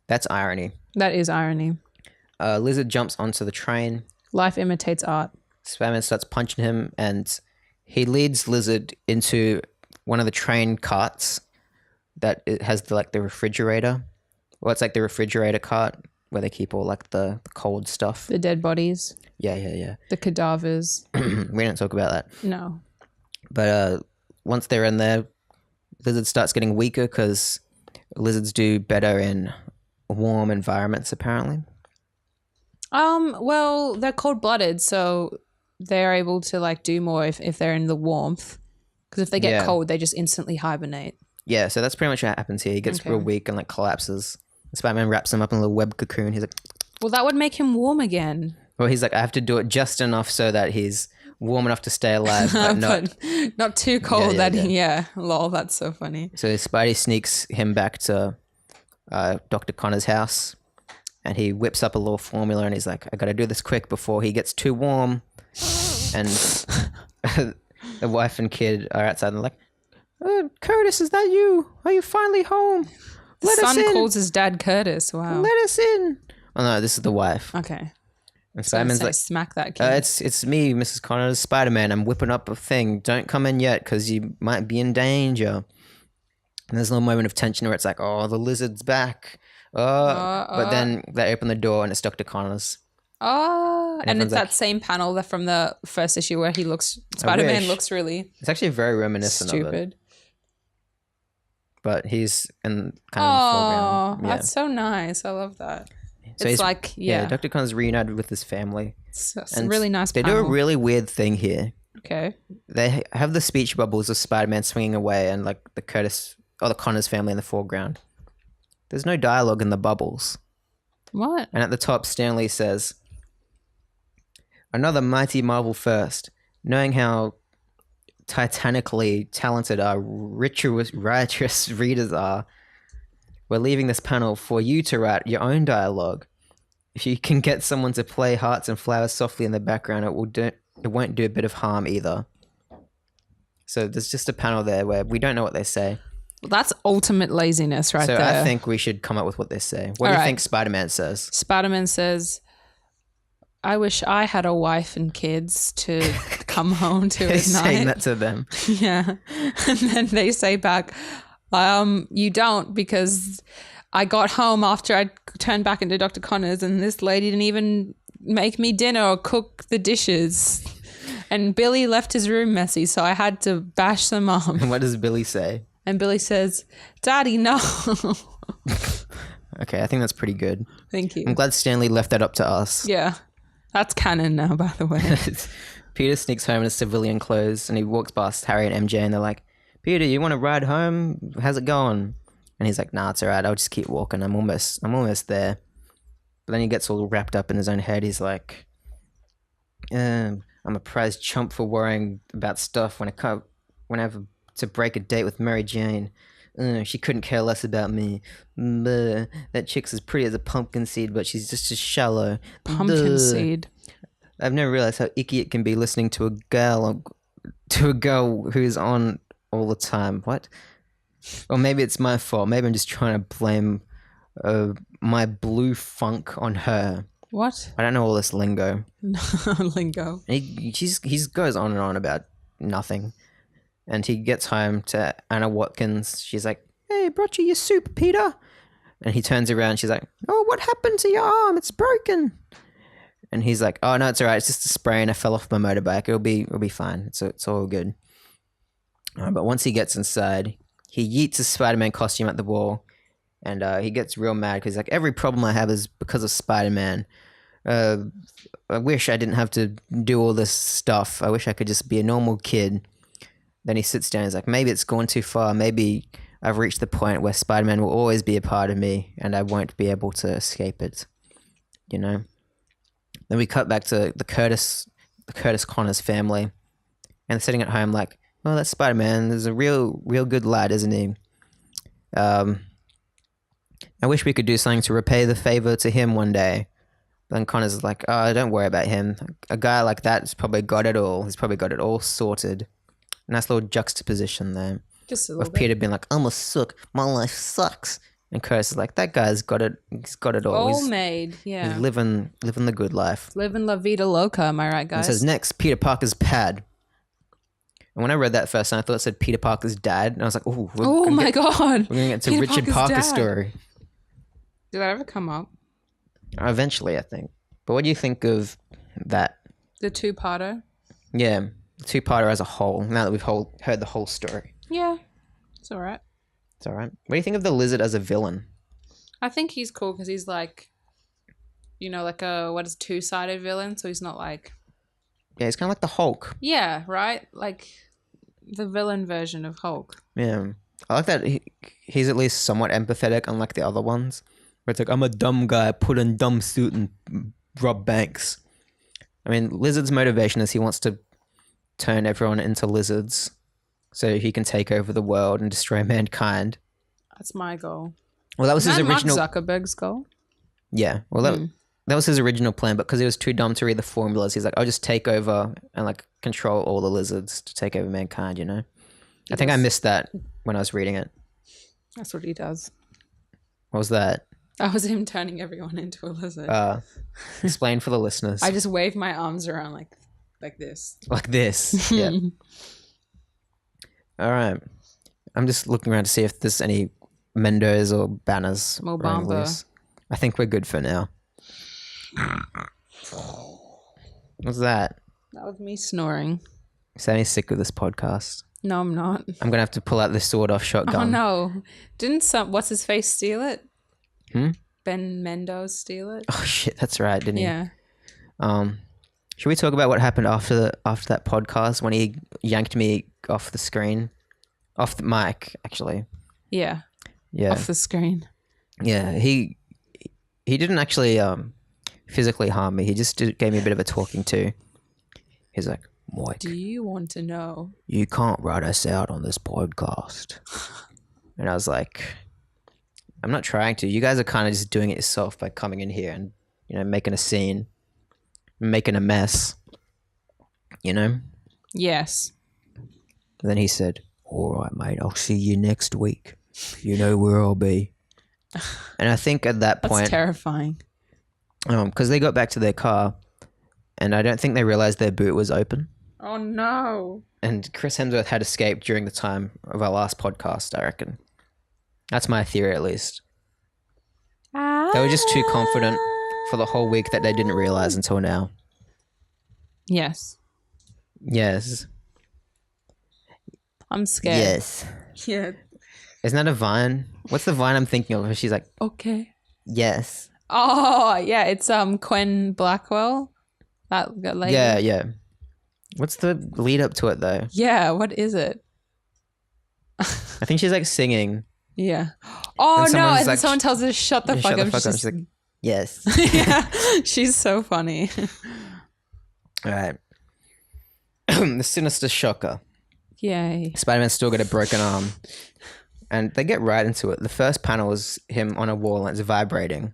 That's irony. That is irony. Lizard jumps onto the train. Life imitates art. Spider-Man starts punching him, and he leads Lizard into one of the train carts that it has the refrigerator. Well, it's like the refrigerator cart where they keep all like the cold stuff. The dead bodies. Yeah. The cadavers. We didn't talk about that. No. But once they're in there, Lizard starts getting weaker because lizards do better in warm environments, apparently. Well, they're cold-blooded, so they're able to like do more if they're in the warmth. Because if they get cold, they just instantly hibernate. Yeah, so that's pretty much what happens here. He gets real weak and like collapses. Spider-Man wraps him up in a little web cocoon. He's like, well, that would make him warm again. Well, he's like, I have to do it just enough so that he's warm enough to stay alive, but not too cold. Lol, that's so funny. So Spidey sneaks him back to Dr. Connor's house, and he whips up a little formula, and he's like, I gotta do this quick before he gets too warm. And the wife and kid are outside, and they're like, Curtis, is that you? Are you finally home? The son calls his dad Curtis. Wow. Let us in. Oh no, this is the wife. Okay. And Spider-Man's like, smack that kid. it's me, Mrs. Connors, Spider-Man. I'm whipping up a thing. Don't come in yet because you might be in danger. And there's a little moment of tension where it's like, oh, the lizard's back. But then they open the door and it's Dr. Connors. Oh, and it's that same panel that from the first issue where Spider-Man looks really It's actually very reminiscent of it. stupid. But he's in kind of the foreground. Yeah. That's so nice. I love that. So it's like, Dr. Connors reunited with his family. It's a really nice They panel. do a really weird thing here. Okay. They have the speech bubbles of Spider-Man swinging away and like the Connors family in the foreground. There's no dialogue in the bubbles. What? And at the top, Stanley says, another mighty Marvel first, knowing how titanically talented our riotous readers are, we're leaving this panel for you to write your own dialogue. If you can get someone to play Hearts and Flowers softly in the background, it won't do a bit of harm either. So there's just a panel there where we don't know what they say. Well, that's ultimate laziness right there. So I think we should come up with what they say. What do you think Spider-Man says? Spider-Man says, I wish I had a wife and kids to come home to at night. He's saying that to them. Yeah. And then they say back, you don't, because I got home after I turned back into Dr. Connors and this lady didn't even make me dinner or cook the dishes. And Billy left his room messy, so I had to bash them up. And what does Billy say? And Billy says, Daddy, no. Okay, I think that's pretty good. Thank you. I'm glad Stanley left that up to us. Yeah. That's canon now, by the way. Peter sneaks home in his civilian clothes and he walks past Harry and MJ and they're like, Peter, you want to ride home? How's it going? And he's like, nah, it's all right. I'll just keep walking. I'm almost there. But then he gets all wrapped up in his own head. He's like, I'm a prize chump for worrying about stuff when I have to break a date with Mary Jane. She couldn't care less about me. That chick's as pretty as a pumpkin seed, but she's just as shallow. Pumpkin seed. I've never realized how icky it can be listening to a girl who's on all the time. What? Or maybe it's my fault. Maybe I'm just trying to blame my blue funk on her. What? I don't know all this lingo. Lingo. He goes on and on about nothing. And he gets home to Anna Watkins. She's like, hey, brought you your soup, Peter. And he turns around. She's like, oh, what happened to your arm? It's broken. And he's like, oh, no, it's all right. It's just a sprain. I fell off my motorbike. It'll be fine. It's all good. But once he gets inside, he yeets his Spider-Man costume at the wall. And he gets real mad because he's like, every problem I have is because of Spider-Man. I wish I didn't have to do all this stuff. I wish I could just be a normal kid. Then he sits down and he's like, maybe it's gone too far. Maybe I've reached the point where Spider-Man will always be a part of me and I won't be able to escape it. You know? Then we cut back to the Curtis Connors family. And they're sitting at home like, oh, that's Spider-Man. There's a real good lad, isn't he? I wish we could do something to repay the favor to him one day. Then Connors is like, oh, don't worry about him. A guy like that has probably got it all. He's probably got it all sorted. Nice little juxtaposition there. Just a little of bit. Peter being like, I'm a sook. My life sucks. And Curtis is like, that guy's got it. He's got it all. All He's made, yeah. living the good life. Living La Vida Loca, am I right, guys? And it says, next, Peter Parker's pad. And when I read that first, I thought it said Peter Parker's dad. And I was like, oh my God. We're going to get to Peter Richard Parker's story. Did that ever come up? Eventually, I think. But what do you think of that? The two-parter? Yeah, the two-parter as a whole, now that we've heard the whole story. Yeah, it's all right. It's all right. What do you think of the Lizard as a villain? I think he's cool because he's like, like a two-sided villain, so he's not like... Yeah, he's kind of like the Hulk. Yeah, right? Like the villain version of Hulk. Yeah. I like that he's at least somewhat empathetic, unlike the other ones. Where it's like, I'm a dumb guy, put in dumb suit and rob banks. I mean, Lizard's motivation is he wants to turn everyone into lizards so he can take over the world and destroy mankind. That's my goal. Well, that was his Isn't that original. Mark Zuckerberg's goal? Yeah. Well, that was his original plan, but because he was too dumb to read the formulas, he's like, I'll just take over and like control all the lizards to take over mankind, you know? I think I missed that when I was reading it. That's what he does. What was that? That was him turning everyone into a lizard. Explain for the listeners. I just wave my arms around like this. Like this. Yeah. All right. I'm just looking around to see if there's any Mendos or banners. Mo running Bamba. loose. I think we're good for now. What's that? That was me snoring. Sammie's sick of this podcast. No, I'm not. I'm gonna have to pull out this sawed-off shotgun. Oh no! Didn't what's his face steal it? Ben Mendo steal it? Oh shit, that's right, didn't he? Yeah. Should we talk about what happened after that podcast when he yanked me off the screen, off the mic, actually? Yeah. Yeah. Off the screen. Yeah. He didn't actually physically harm me. He just gave me a bit of a talking to. He's like, Mike, Do you want to know? you can't write us out on this podcast. And I was like, I'm not trying to. You guys are kind of just doing it yourself by coming in here and, you know, making a scene, making a mess, you know? Yes. And then he said, all right, mate, I'll see you next week. You know where I'll be. And I think at that That's point, terrifying. because they got back to their car, and I don't think they realized their boot was open. Oh no. And Chris Hemsworth had escaped during the time of our last podcast, I reckon. That's my theory, at least. They were just too confident for the whole week that they didn't realize until now. Yes. Yes. I'm scared. Yes. Yeah. Isn't that a Vine? What's the Vine I'm thinking of? She's like, Okay. yes. Oh yeah, it's Quen Blackwell. That lady. Yeah, yeah. What's the lead up to it, though? Yeah. What is it? I think she's like singing. Yeah. Oh And no! someone's And like, someone tells her, "Shut the Yeah, fuck shut up." the fuck up. She's She's like, yes. yeah, she's so funny. All right. The Sinister Shocker. Yay! Spider-Man's still got a broken arm. And they get right into it. The first panel is him on a wall and it's vibrating. And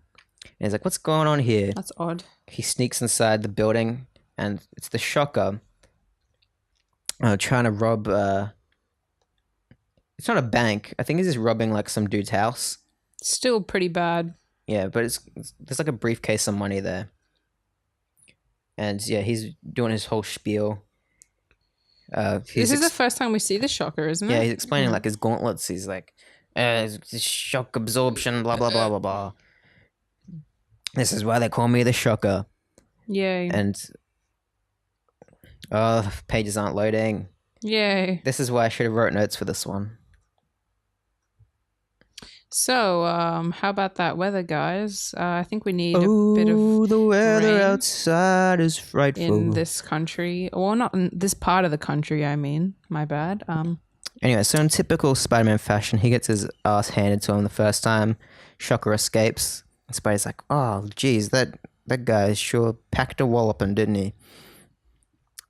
he's like, what's going on here? That's odd. He sneaks inside the building and it's the Shocker trying to rob... it's not a bank. I think he's just robbing like some dude's house. Still pretty bad. Yeah, but there's like a briefcase of money there. And yeah, he's doing his whole spiel. This is the first time we see the Shocker, isn't it? Yeah, he's explaining like his gauntlets. He's like, shock absorption, blah, blah, blah, blah, blah. This is why they call me the Shocker. Yay! And, pages aren't loading. Yay! This is why I should have wrote notes for this one. So, how about that weather, guys? I think we need a bit of the weather rain outside is frightful. in this country. Well, not in this part of the country, I mean. My bad. Anyway, so in typical Spider-Man fashion, he gets his ass handed to him the first time. Shocker escapes. And Spidey's like, oh, geez, that guy sure packed a walloping, didn't he?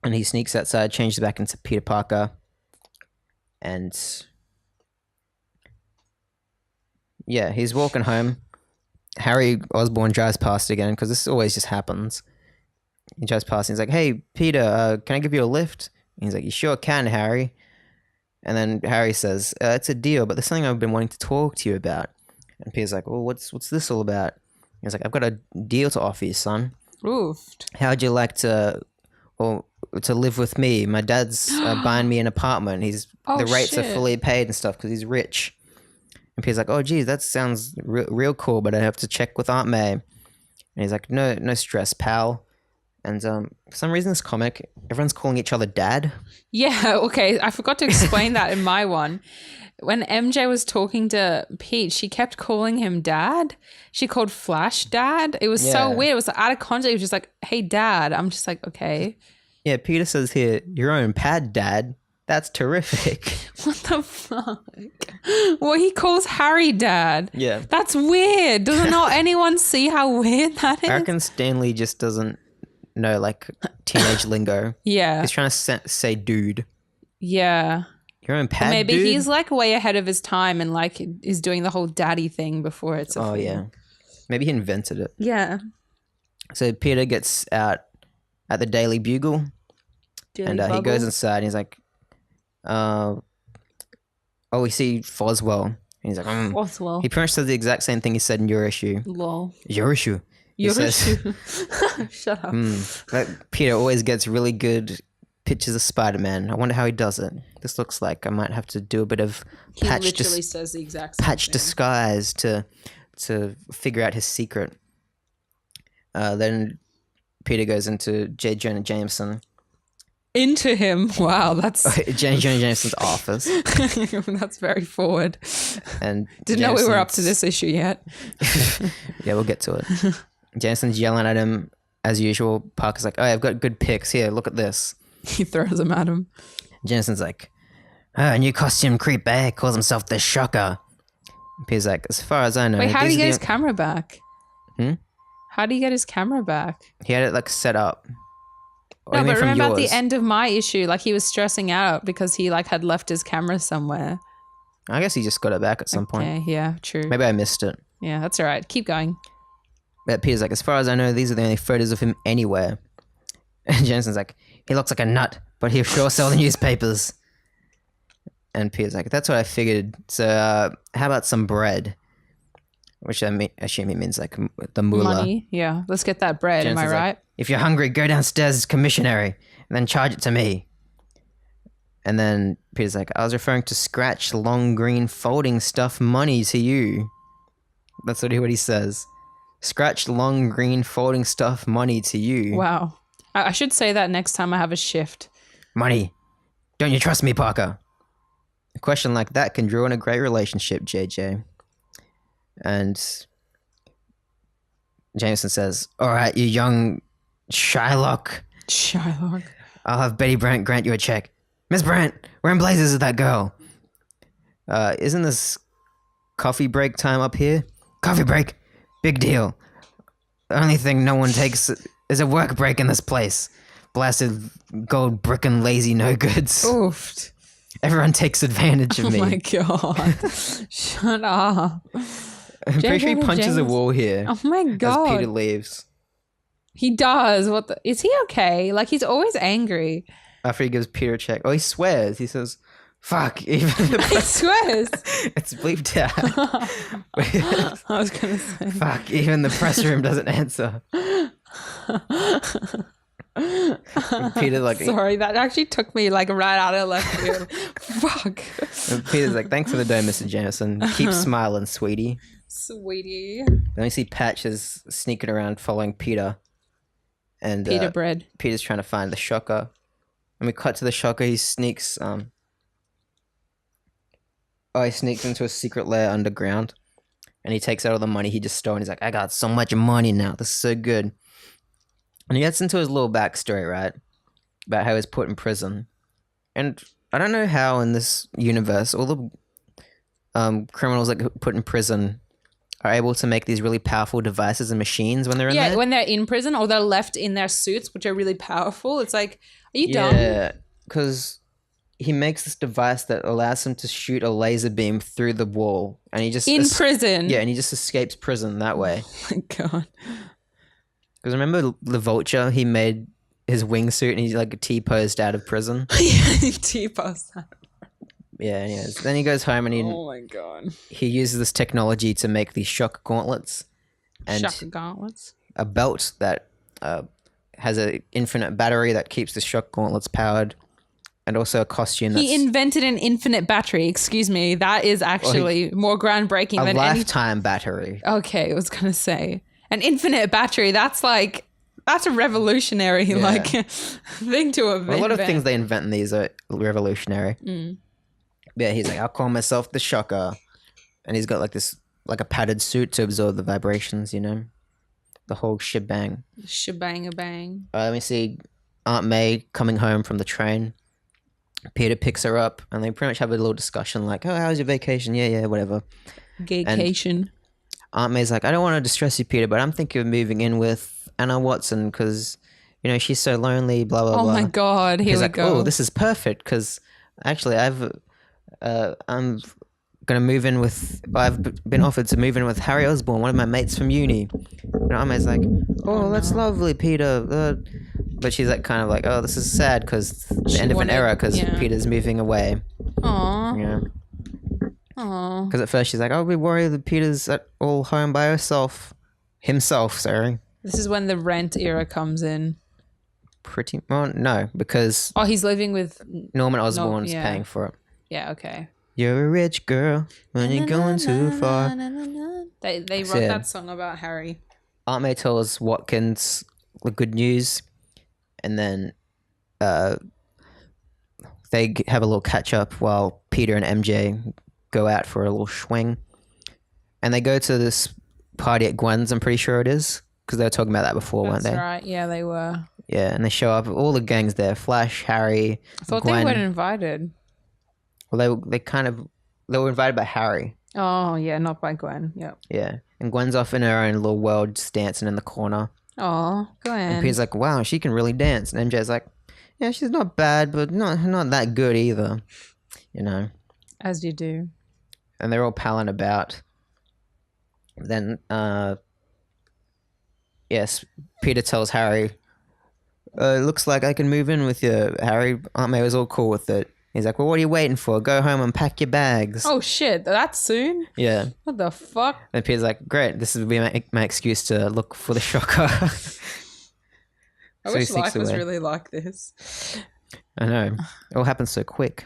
And he sneaks outside, changes back into Peter Parker. And yeah, he's walking home. Harry Osborn drives past again, because this always just happens. He drives past and he's like, hey, Peter, can I give you a lift? And he's like, you sure can, Harry. And then Harry says, it's a deal, but there's something I've been wanting to talk to you about. And Peter's like, well, what's this all about? He's like, I've got a deal to offer you, son. Oofed. How'd you like to live with me? My dad's buying me an apartment. The rates are shit. fully paid and stuff because he's rich. And Peter's like, oh, geez, that sounds real cool, but I have to check with Aunt May. And he's like, no stress, pal. And for some reason, this comic, everyone's calling each other dad. Yeah, okay. I forgot to explain that in my one. When MJ was talking to Pete, she kept calling him dad. She called Flash dad. It was so Yeah. weird. It was out of context. It was just like, hey, dad. I'm just like, okay. Yeah, Peter says here, your own pad, dad. That's terrific. What the fuck? Well, he calls Harry dad. Yeah. That's weird. Doesn't not anyone see how weird that is? I reckon Stanley just doesn't know, like, teenage lingo. Yeah. He's trying to say dude. Yeah. Your own pad, Maybe dude? he's like way ahead of his time and like is doing the whole daddy thing before it's a thing. Yeah. Maybe he invented it. Yeah. So Peter gets out at the Daily Bugle. Daily He Bugle. goes inside and he's like, we see Foswell. And he's like, Oswald. He pretty much says the exact same thing he said in Your Issue. Lol. Your Issue. He Your says- issue. Shut up. Like, Peter always gets really good pictures of Spider-Man. I wonder how he does it. This looks like I might have to do a bit of He patch literally says the exact same thing. disguise to figure out his secret. Then Peter goes into J. Jonah Jameson. Into him. Wow, that's J. Jonah Jameson's office. that's very forward. And Didn't know we were up to Jameson's- this issue yet. Yeah, we'll get to it. Jameson's yelling at him as usual. Parker's like, I've got good pics. Here, look at this. He throws him at him. Jameson's like, new costume creep, eh? Calls himself the Shocker. Peter's like, as far as I know. Wait, how do you these get are his the- camera back? Hmm? How do you get his camera back? He had it like set up. What do No, you mean but from remember at the yours? end of my issue, like he was stressing out because he like had left his camera somewhere. I guess he just got it back at some point. Okay, yeah, true. Maybe I missed it. Yeah, that's all right. Keep going. But Peter's like, as far as I know, these are the only photos of him anywhere. And Jameson's like, he looks like a nut, but he'll sure sell the newspapers. And Peter's like, that's what I figured. So how about some bread? Which I assume he means like the moolah. Money. Yeah, let's get that bread. Am I Jameson's like, right? if you're hungry, go downstairs to commissionary and then charge it to me. And then Peter's like, I was referring to scratch long green folding stuff money to you. That's what he says. Scratch long green folding stuff money to you. Wow. I should say that next time I have a shift. Money. Don't you trust me, Parker? A question like that can draw in a great relationship, JJ. And Jameson says, all right, you young Shylock. Shylock. I'll have Betty Brant grant you a check. Miss Brant, where in blazes is that girl? Isn't this coffee break time up here? Coffee break? Big deal. The only thing no one takes is a work break in this place. Blasted gold brick and lazy no goods. Oofed. Everyone takes advantage of Oh me. my god. Shut up. I'm pretty sure he Jonah punches a Jameson. wall here Oh my as Peter god. leaves. He does. What the is he okay? Like he's always angry. After he gives Peter a check. Oh, he swears. He says, fuck. Even He swears. it's bleeped out. I was gonna say. Fuck, even the press room doesn't answer. Peter like Sorry, that actually took me like right out of left field. Fuck. Peter's like, thanks for the dough, Mr. Jameson. Keep smiling, sweetie. Sweetie. Then we see Patch is sneaking around following Peter. And Peter bread. Peter's trying to find the Shocker. And we cut to the Shocker. He sneaks he sneaks into a secret lair underground. And he takes out all the money he just stole. And he's like, I got so much money now. This is so good. And he gets into his little backstory, right? About how he was put in prison. And I don't know how in this universe all the criminals that get put in prison are able to make these really powerful devices and machines when they're in there. When they're in prison or they're left in their suits, which are really powerful. It's like, are you dumb? Yeah, because he makes this device that allows him to shoot a laser beam through the wall. And he just... In prison. Yeah, and he just escapes prison that way. Oh my god. Because remember the Vulture? He made his wingsuit and he like T-posed out of prison. Yeah, T-post that. Yeah, anyways. Then he goes home and Oh my god. he uses this technology to make these shock gauntlets. And Shock gauntlets. a belt that has an infinite battery that keeps the shock gauntlets powered. And also a costume that's He invented an infinite battery. Excuse me. That is actually more groundbreaking a than lifetime battery. Okay, I was gonna say an infinite battery. That's a revolutionary thing to invent. A lot of things they invent in these are revolutionary. Yeah, he's like, I'll call myself the Shocker. And he's got like this, like a padded suit to absorb the vibrations, you know? The whole shebang. Shebang-a-bang. Let me see Aunt May coming home from the train. Peter picks her up and they pretty much have a little discussion like, oh, how was your vacation? Yeah, whatever. Gaycation. Aunt May's like, I don't want to distress you, Peter, but I'm thinking of moving in with Anna Watson because, you know, she's so lonely, blah, blah, Oh blah. my god, here He's we like, go. oh, this is perfect because actually I've I'm gonna move in with. I've been offered to move in with Harry Osborn, one of my mates from uni. And Aunt May's like, oh, that's no. lovely, Peter. But she's like, kind of like, oh, this is sad because the She end of an wanted- era because yeah. Peter's moving away. Aw. Yeah. Aw. Because at first she's like, oh, we worry that Peter's at all home by himself. Sorry. This is when the rent era comes in. Pretty well, no, because Oh, he's living with. Norman Osborn's yeah. paying for it. Yeah. Okay. You're a rich girl when you're going too far. They So, wrote yeah. that song about Harry. Aunt May tells Watkins the good news, and then they have a little catch up while Peter and MJ go out for a little swing, and they go to this party at Gwen's. I'm pretty sure it is because they were talking about that before, weren't That's they? right. Yeah, they were. Yeah, and they show up. All the gangs there: Flash, Harry, I thought Gwen. they weren't invited. Well, they were invited by Harry. Oh yeah, not by Gwen. Yep. Yeah, and Gwen's off in her own little world, just dancing in the corner. Oh, Gwen. And Peter's like, "Wow, she can really dance." And MJ's like, "Yeah, she's not bad, but not that good either." You know. As you do. And they're all palling about. Then, yes, Peter tells Harry, "It looks like I can move in with you, Harry." Aunt May was all cool with it. He's like, "Well, what are you waiting for? Go home and pack your bags." Oh shit! That soon? Yeah. What the fuck? And Peter's like, "Great, this will be my excuse to look for the shocker." I So he wish sneaks life was away. really like this. I know. It all happens so quick.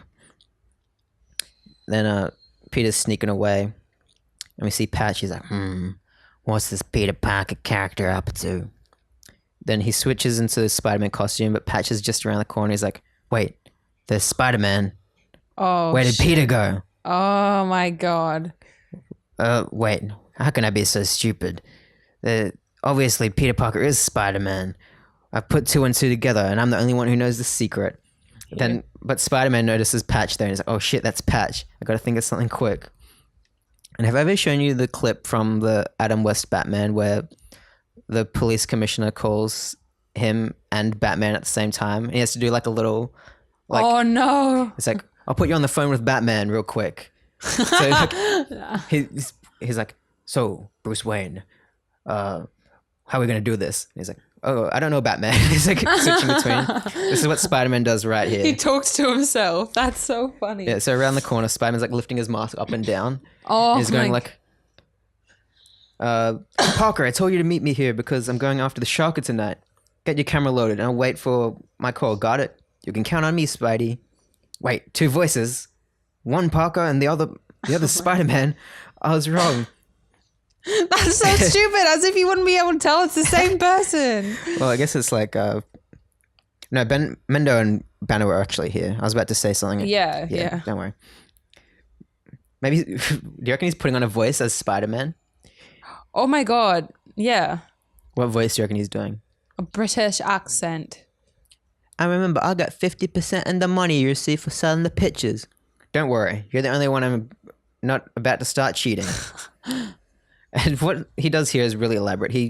Then Peter's sneaking away. And we see Pat. She's like, what's this Peter Parker character up to? Then he switches into the Spider-Man costume, but Patch is just around the corner. He's like, wait, there's Spider-Man. Oh. Where did shit. Peter go? Oh my god. Wait, how can I be so stupid? Obviously, Peter Parker is Spider-Man. I've put two and two together, and I'm the only one who knows the secret. Yeah. But Spider-Man notices Patch there, and he's like, oh shit, that's Patch. I gotta think of something quick. And have I ever shown you the clip from the Adam West Batman where the police commissioner calls him and Batman at the same time? And he has to do like a little, like, oh no. it's like, I'll put you on the phone with Batman real quick. So like, he's like, so Bruce Wayne, how are we gonna do this? And he's like, oh, I don't know, Batman. He's like switching between. This is what Spider-Man does right here. He talks to himself. That's so funny. Yeah, so around the corner, Spider-Man's like lifting his mask up and down. Oh, And he's going my- like, Parker, I told you to meet me here because I'm going after the Shocker tonight. Get your camera loaded and I'll wait for my call. Got it? You can count on me, Spidey. Wait, two voices. One Parker and the other Spider-Man. I was wrong. That's so stupid. As if you wouldn't be able to tell it's the same person. Well, I guess it's like, no, Mendo and Bana were actually here. I was about to say something. Yeah. Don't worry. Maybe, do you reckon he's putting on a voice as Spider-Man? Oh my god. Yeah. What voice do you reckon he's doing? A British accent. I remember I got 50% in the money you received for selling the pictures. Don't worry, you're the only one I'm not about to start cheating. And what he does here is really elaborate. He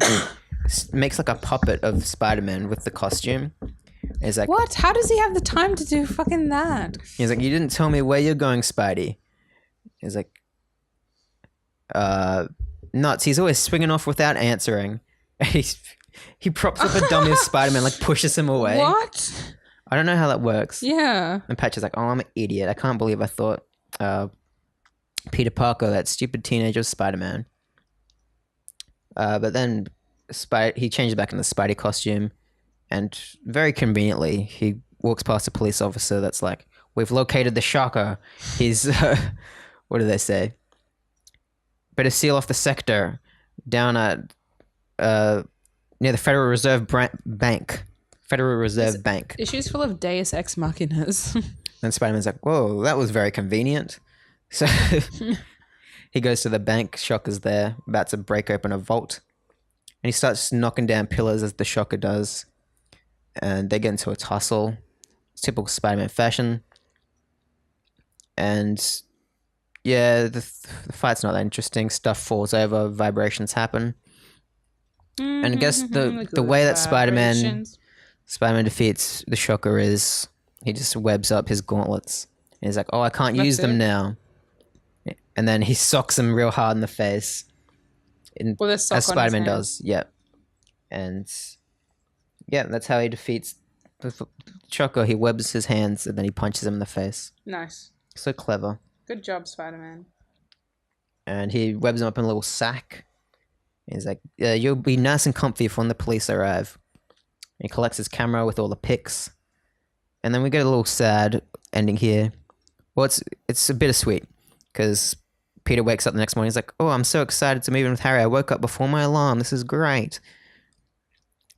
makes like a puppet of Spider-Man with the costume. He's like, What? How does he have the time to do fucking that? He's like, you didn't tell me where you're going, Spidey. He's like, nuts. He's always swinging off without answering. He props up a dummy of Spider-Man, like pushes him away. What? I don't know how that works. Yeah. And Patch is like, oh, I'm an idiot. I can't believe I thought Peter Parker, that stupid teenager, was Spider-Man. But then he changes back in the Spidey costume, and very conveniently, he walks past a police officer that's like, we've located the Shocker. He's, what do they say? Better seal off the sector down at, near the Federal Reserve Bank. Federal Reserve Bank. Issues full of Deus Ex Machinas. And Spider-Man's like, whoa, that was very convenient. So he goes to the bank. Shocker's there, about to break open a vault. And he starts knocking down pillars as the Shocker does. And they get into a tussle. It's typical Spider-Man fashion. And yeah, the fight's not that interesting. Stuff falls over, vibrations happen. And I guess the way that Spider-Man defeats the Shocker is he just webs up his gauntlets And he's like, oh, I can't That's use them it? now. And then he socks him real hard in the face. With a sock as on his Spider-Man hand. does. Yep. And yeah, that's how he defeats Choco. He webs his hands and then he punches him in the face. Nice. So clever. Good job, Spider-Man. And he webs him up in a little sack. He's like, you'll be nice and comfy for when the police arrive. He collects his camera with all the pics. And then we get a little sad ending here. Well, it's a bittersweet because Peter wakes up the next morning. He's like, oh, I'm so excited to move in with Harry. I woke up before my alarm. This is great.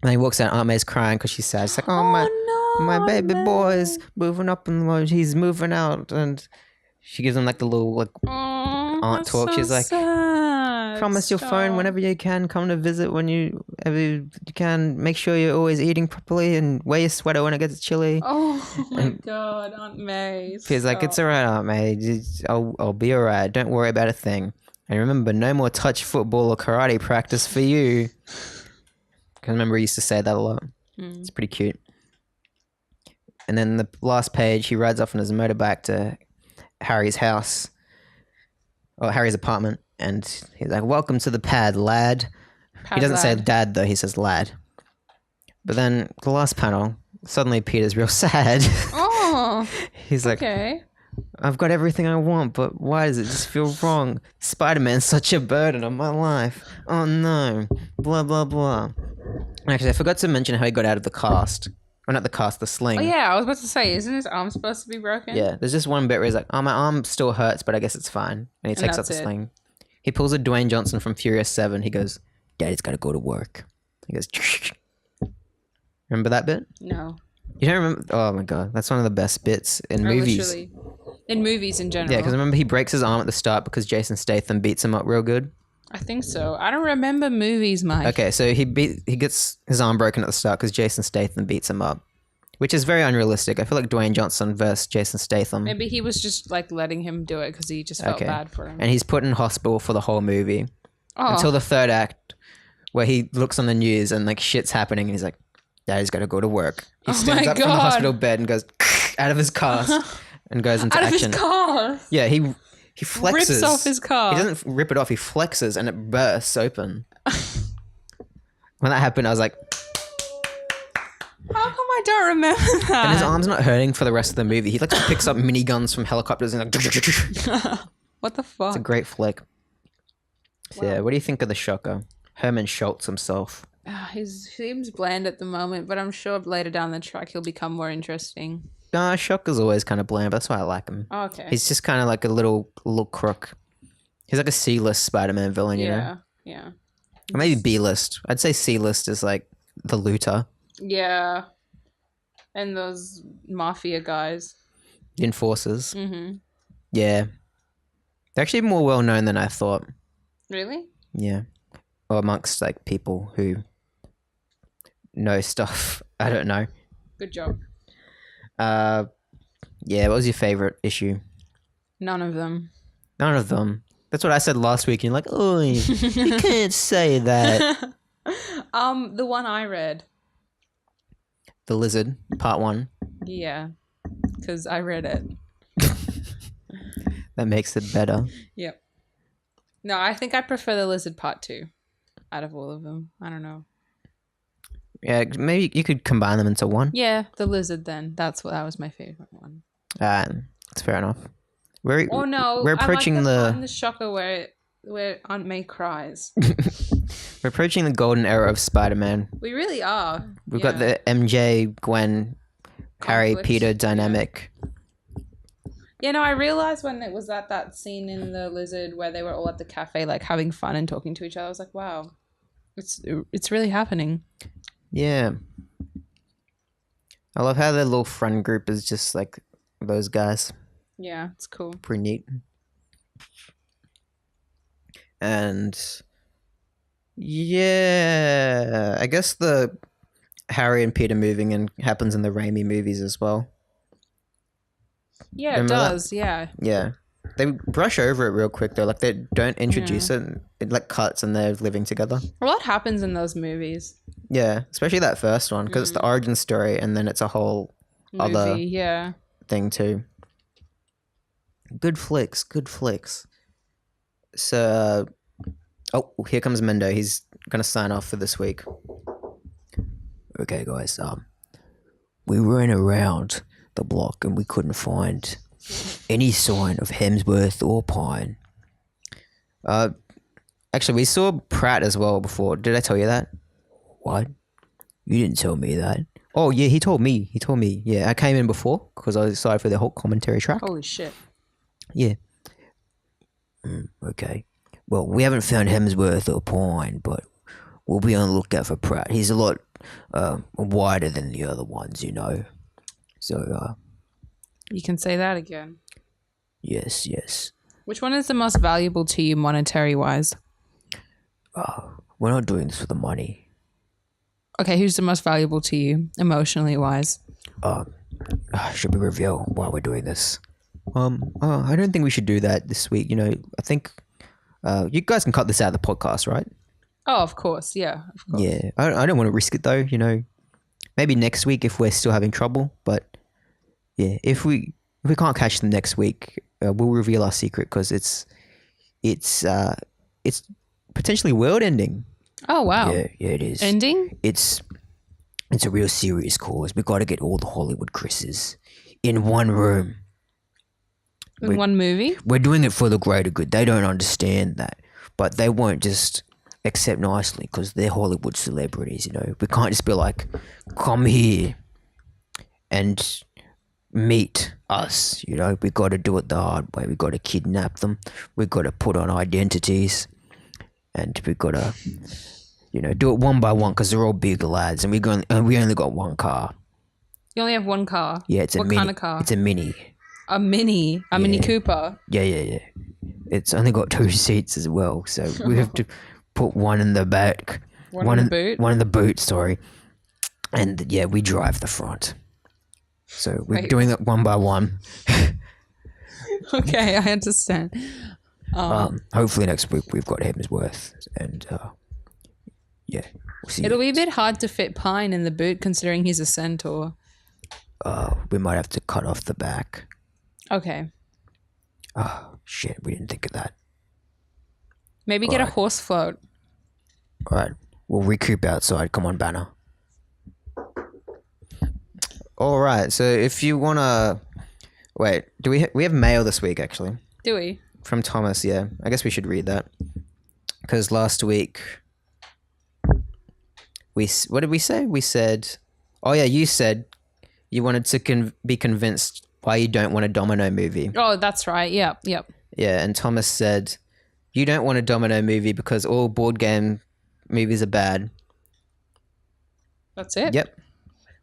And then he walks out. Aunt May's crying because she's sad. She's like, oh, no, my baby Aunt boy May. is moving up and he's moving out. And she gives him like the little like aunt talk. So She's like, sad. promise you'll phone whenever you can. Come to visit whenever you can. Make sure you're always eating properly and wear your sweater when it gets chilly. Oh my God, Aunt May. He's like, it's all right, Aunt May. I'll be all right. Don't worry about a thing. And remember, no more touch football or karate practice for you. Because remember, he used to say that a lot. It's pretty cute. And then the last page, he rides off on his motorbike to Harry's house. Or Harry's apartment. And he's like, welcome to the pad, lad. He doesn't say dad, though. He says lad. But then the last panel, suddenly Peter's real sad. Oh, He's like, okay. I've got everything I want, but why does it just feel wrong? Spider-Man's such a burden on my life. Oh no. Blah, blah, blah. Actually, I forgot to mention how he got out of the cast. Or not the cast, the sling. Oh yeah, I was about to say, isn't his arm supposed to be broken? Yeah, there's just one bit where he's like, oh, my arm still hurts, but I guess it's fine. And he takes up the that's it. sling. He pulls a Dwayne Johnson from Furious 7. He goes, Daddy's got to go to work. He goes, remember that bit? No. You don't remember? Oh my god, that's one of the best bits in movies. Literally. In movies in general. Yeah, because remember he breaks his arm at the start because Jason Statham beats him up real good. I think so. I don't remember movies, Mike. Okay, so he gets his arm broken at the start because Jason Statham beats him up, which is very unrealistic. I feel like Dwayne Johnson versus Jason Statham. Maybe he was just like letting him do it because he just felt bad for him. And he's put in hospital for the whole movie Oh. until the third act, where he looks on the news and like shit's happening, and he's like, "Daddy's got to go to work." He stands my up from the God. hospital bed and goes out of his cast and goes into Out action. of his car. Yeah, he flexes. Rips off his car. He doesn't rip it off. He flexes and it bursts open. When that happened, I was like, How come I don't remember that? and his arm's not hurting for the rest of the movie. He like picks up miniguns from helicopters and like. It's What the fuck? a great flick. So, yeah, what do you think of the Shocker? Herman Schultz himself. He seems bland at the moment, but I'm sure later down the track he'll become more interesting. Nah, Shocker's always kind of bland, but that's why I like him. Oh, okay. He's just kind of like a little crook. He's like a C-list Spider-Man villain, you know? Yeah. Or maybe B-list. I'd say C-list is like the looter, Yeah. And those mafia guys. the enforcers. Mm-hmm. Yeah. They're actually more well-known than I thought. Really? Yeah. Or amongst like people who know stuff. I don't know. Good job. Yeah, what was your favorite issue? None of them. None of them. That's what I said last week. And you're like, oh, you can't say that. The one I read. The Lizard, part 1. Yeah. Because I read it. That makes it better. Yep. No, I think I prefer the Lizard part 2 out of all of them. I don't know. Yeah, maybe you could combine them into one. Yeah, the Lizard then. That was my favorite one. That's fair enough. We're We're approaching I like the part in the Shocker where Aunt May cries. we're approaching the golden era of Spider-Man. We really are. We've got the MJ, Gwen, Harry, Conflict. Peter dynamic. Yeah, no, I realized when it was at that scene in the Lizard where they were all at the cafe, like having fun and talking to each other. I was like, wow, it's really happening. Yeah. I love how their little friend group is just like those guys. Yeah, it's cool. Pretty neat. And yeah, I guess the Harry and Peter moving in happens in the Raimi movies as well. Yeah, Remember it that? does. Yeah. Yeah. They brush over it real quick though. Like they don't introduce it. It like cuts and they're living together. A lot happens in those movies. Yeah, especially that first one because it's the origin story and then it's a whole other Yeah. thing too. Good flicks. So, here comes Mendo. He's gonna sign off for this week. Okay, guys. We ran around the block and we couldn't find any sign of Hemsworth or Pine. Actually, we saw Pratt as well before. Did I tell you that? What? You didn't tell me that. Oh, yeah, he told me. Yeah, I came in before because I was excited for the whole commentary track. Holy shit. Yeah. Okay. Well, we haven't found Hemsworth or Pine, but we'll be on the lookout for Pratt. He's a lot wider than the other ones, you know. So, You can say that again. yes. Which one is the most valuable to you monetary-wise? We're not doing this for the money. Okay, who's the most valuable to you emotionally-wise? Should we reveal why we're doing this? I don't think we should do that this week. You know, I think you guys can cut this out of the podcast, right? Oh, of course. Yeah, of course. Yeah, I don't want to risk it though. You know, maybe next week if we're still having trouble. But yeah, if we can't catch them next week, we'll reveal our secret because it's potentially world ending. Oh, wow. Yeah, it is. Ending? It's a real serious cause. We got to get all the Hollywood Chris's in one room. In one movie? We're doing it for the greater good. They don't understand that, but they won't just accept nicely because they're Hollywood celebrities. You know, we can't just be like, "Come here and meet us." You know, we got to do it the hard way. We got to kidnap them. We got to put on identities, and we got to, you know, do it one by one because they're all big lads, and we only got one car. You only have one car? Yeah, it's a mini. What kind of car? It's a mini. A Mini Cooper? Yeah. It's only got 2 seats as well, so we have to put one in the back. One in the boot? One in the boot, sorry. And yeah, we drive the front. So we're doing it one by one. Okay, I understand. Hopefully next week we've got Hemsworth and yeah, we'll see. It'll be a bit hard to fit Pine in the boot considering he's a centaur. We might have to cut off the back. Okay. Oh, shit, we didn't think of that. Maybe get a horse float. All right, we'll recoup outside. Come on, Banner. All right, so if you want to... Wait, do we have mail this week, actually? Do we? From Thomas, yeah. I guess we should read that. Because last week... What did we say? We said... Oh, yeah, you said you wanted to be convinced why you don't want a Domino movie. Oh, that's right. Yep. Yeah, and Thomas said, you don't want a Domino movie because all board game movies are bad. That's it? Yep.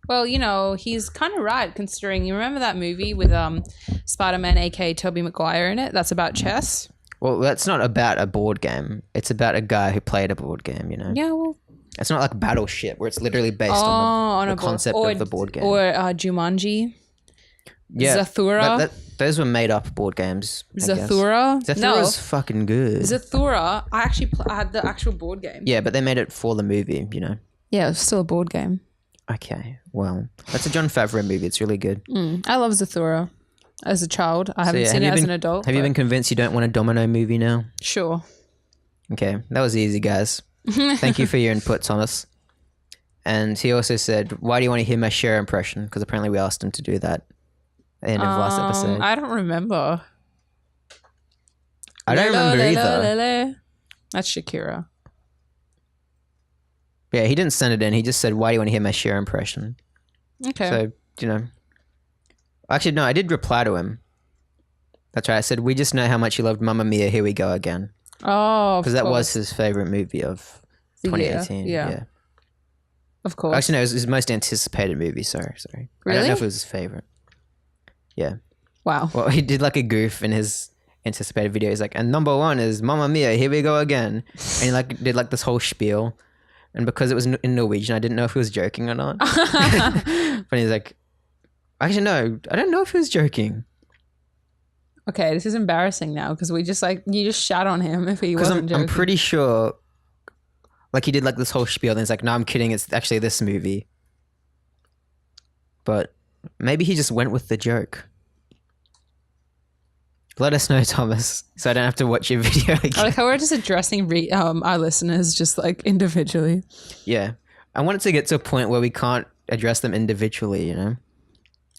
Well, you know, he's kind of right considering, you remember that movie with Spider-Man, aka Tobey Maguire in it? That's about chess. Well, that's not about a board game. It's about a guy who played a board game, you know? Yeah, well... It's not like Battleship where it's literally based on the concept of the board game. Or Jumanji. Yeah, Zathura. Those were made up board games. Zathura? Zathura's fucking good. Zathura, I had the actual board game. Yeah, but they made it for the movie, you know? Yeah, it was still a board game. Okay, well, that's a Jon Favreau movie. It's really good. I love Zathura as a child. I haven't seen it as an adult. Have you been convinced you don't want a Domino movie now? Sure. Okay, that was easy, guys. Thank you for your input, Thomas. And he also said, why do you want to hear my Cher impression? Because apparently we asked him to do that at the end of last episode. I don't remember. I don't remember either. That's Shakira. Yeah, he didn't send it in. He just said, why do you want to hear my Cher impression? Okay. So, you know. Actually, no, I did reply to him. That's right. I said, we just know how much you loved Mamma Mia, Here We Go Again. Oh, because that was his favorite movie of 2018. Yeah. Of course. Actually, no, it was his most anticipated movie. Sorry. Really? I don't know if it was his favorite. Yeah. Wow. Well, he did like a goof in his anticipated video. He's like, and number 1 is Mamma Mia, Here We Go Again. And he like did like this whole spiel. And because it was in Norwegian, I didn't know if he was joking or not. But he's like, actually, no, I don't know if he was joking. Okay, this is embarrassing now because you just shat on him if he wasn't joking. I'm pretty sure, like he did like this whole spiel and he's like, no, I'm kidding. It's actually this movie. But maybe he just went with the joke. Let us know, Thomas, so I don't have to watch your video again. I like how we're just addressing our listeners just like individually. Yeah. I want it to get to a point where we can't address them individually, you know?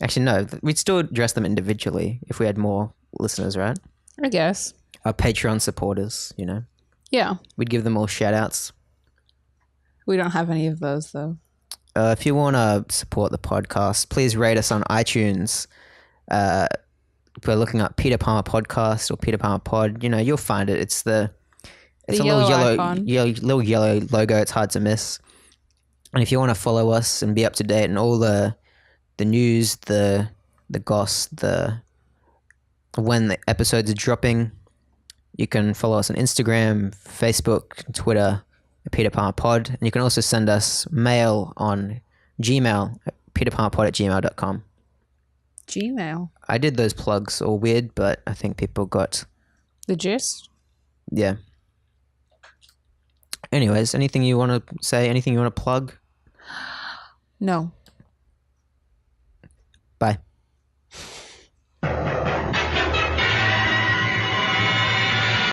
Actually, no. We'd still address them individually if we had more listeners, right? I guess. Our Patreon supporters, you know? Yeah. We'd give them all shout-outs. We don't have any of those, though. If you want to support the podcast, please rate us on iTunes. If we're looking up Peter Palmer Podcast or Peter Palmer Pod, you know, you'll find it. It's a yellow little yellow logo. It's hard to miss. And if you want to follow us and be up to date on all the news, the goss, when the episodes are dropping, you can follow us on Instagram, Facebook, Twitter, at Peter Palmer Pod. And you can also send us mail on Gmail at peterpalmerpod@gmail.com. Gmail. I did those plugs all weird, but I think people got the gist. Yeah. Anyways, anything you want to say? Anything you want to plug? No. Bye.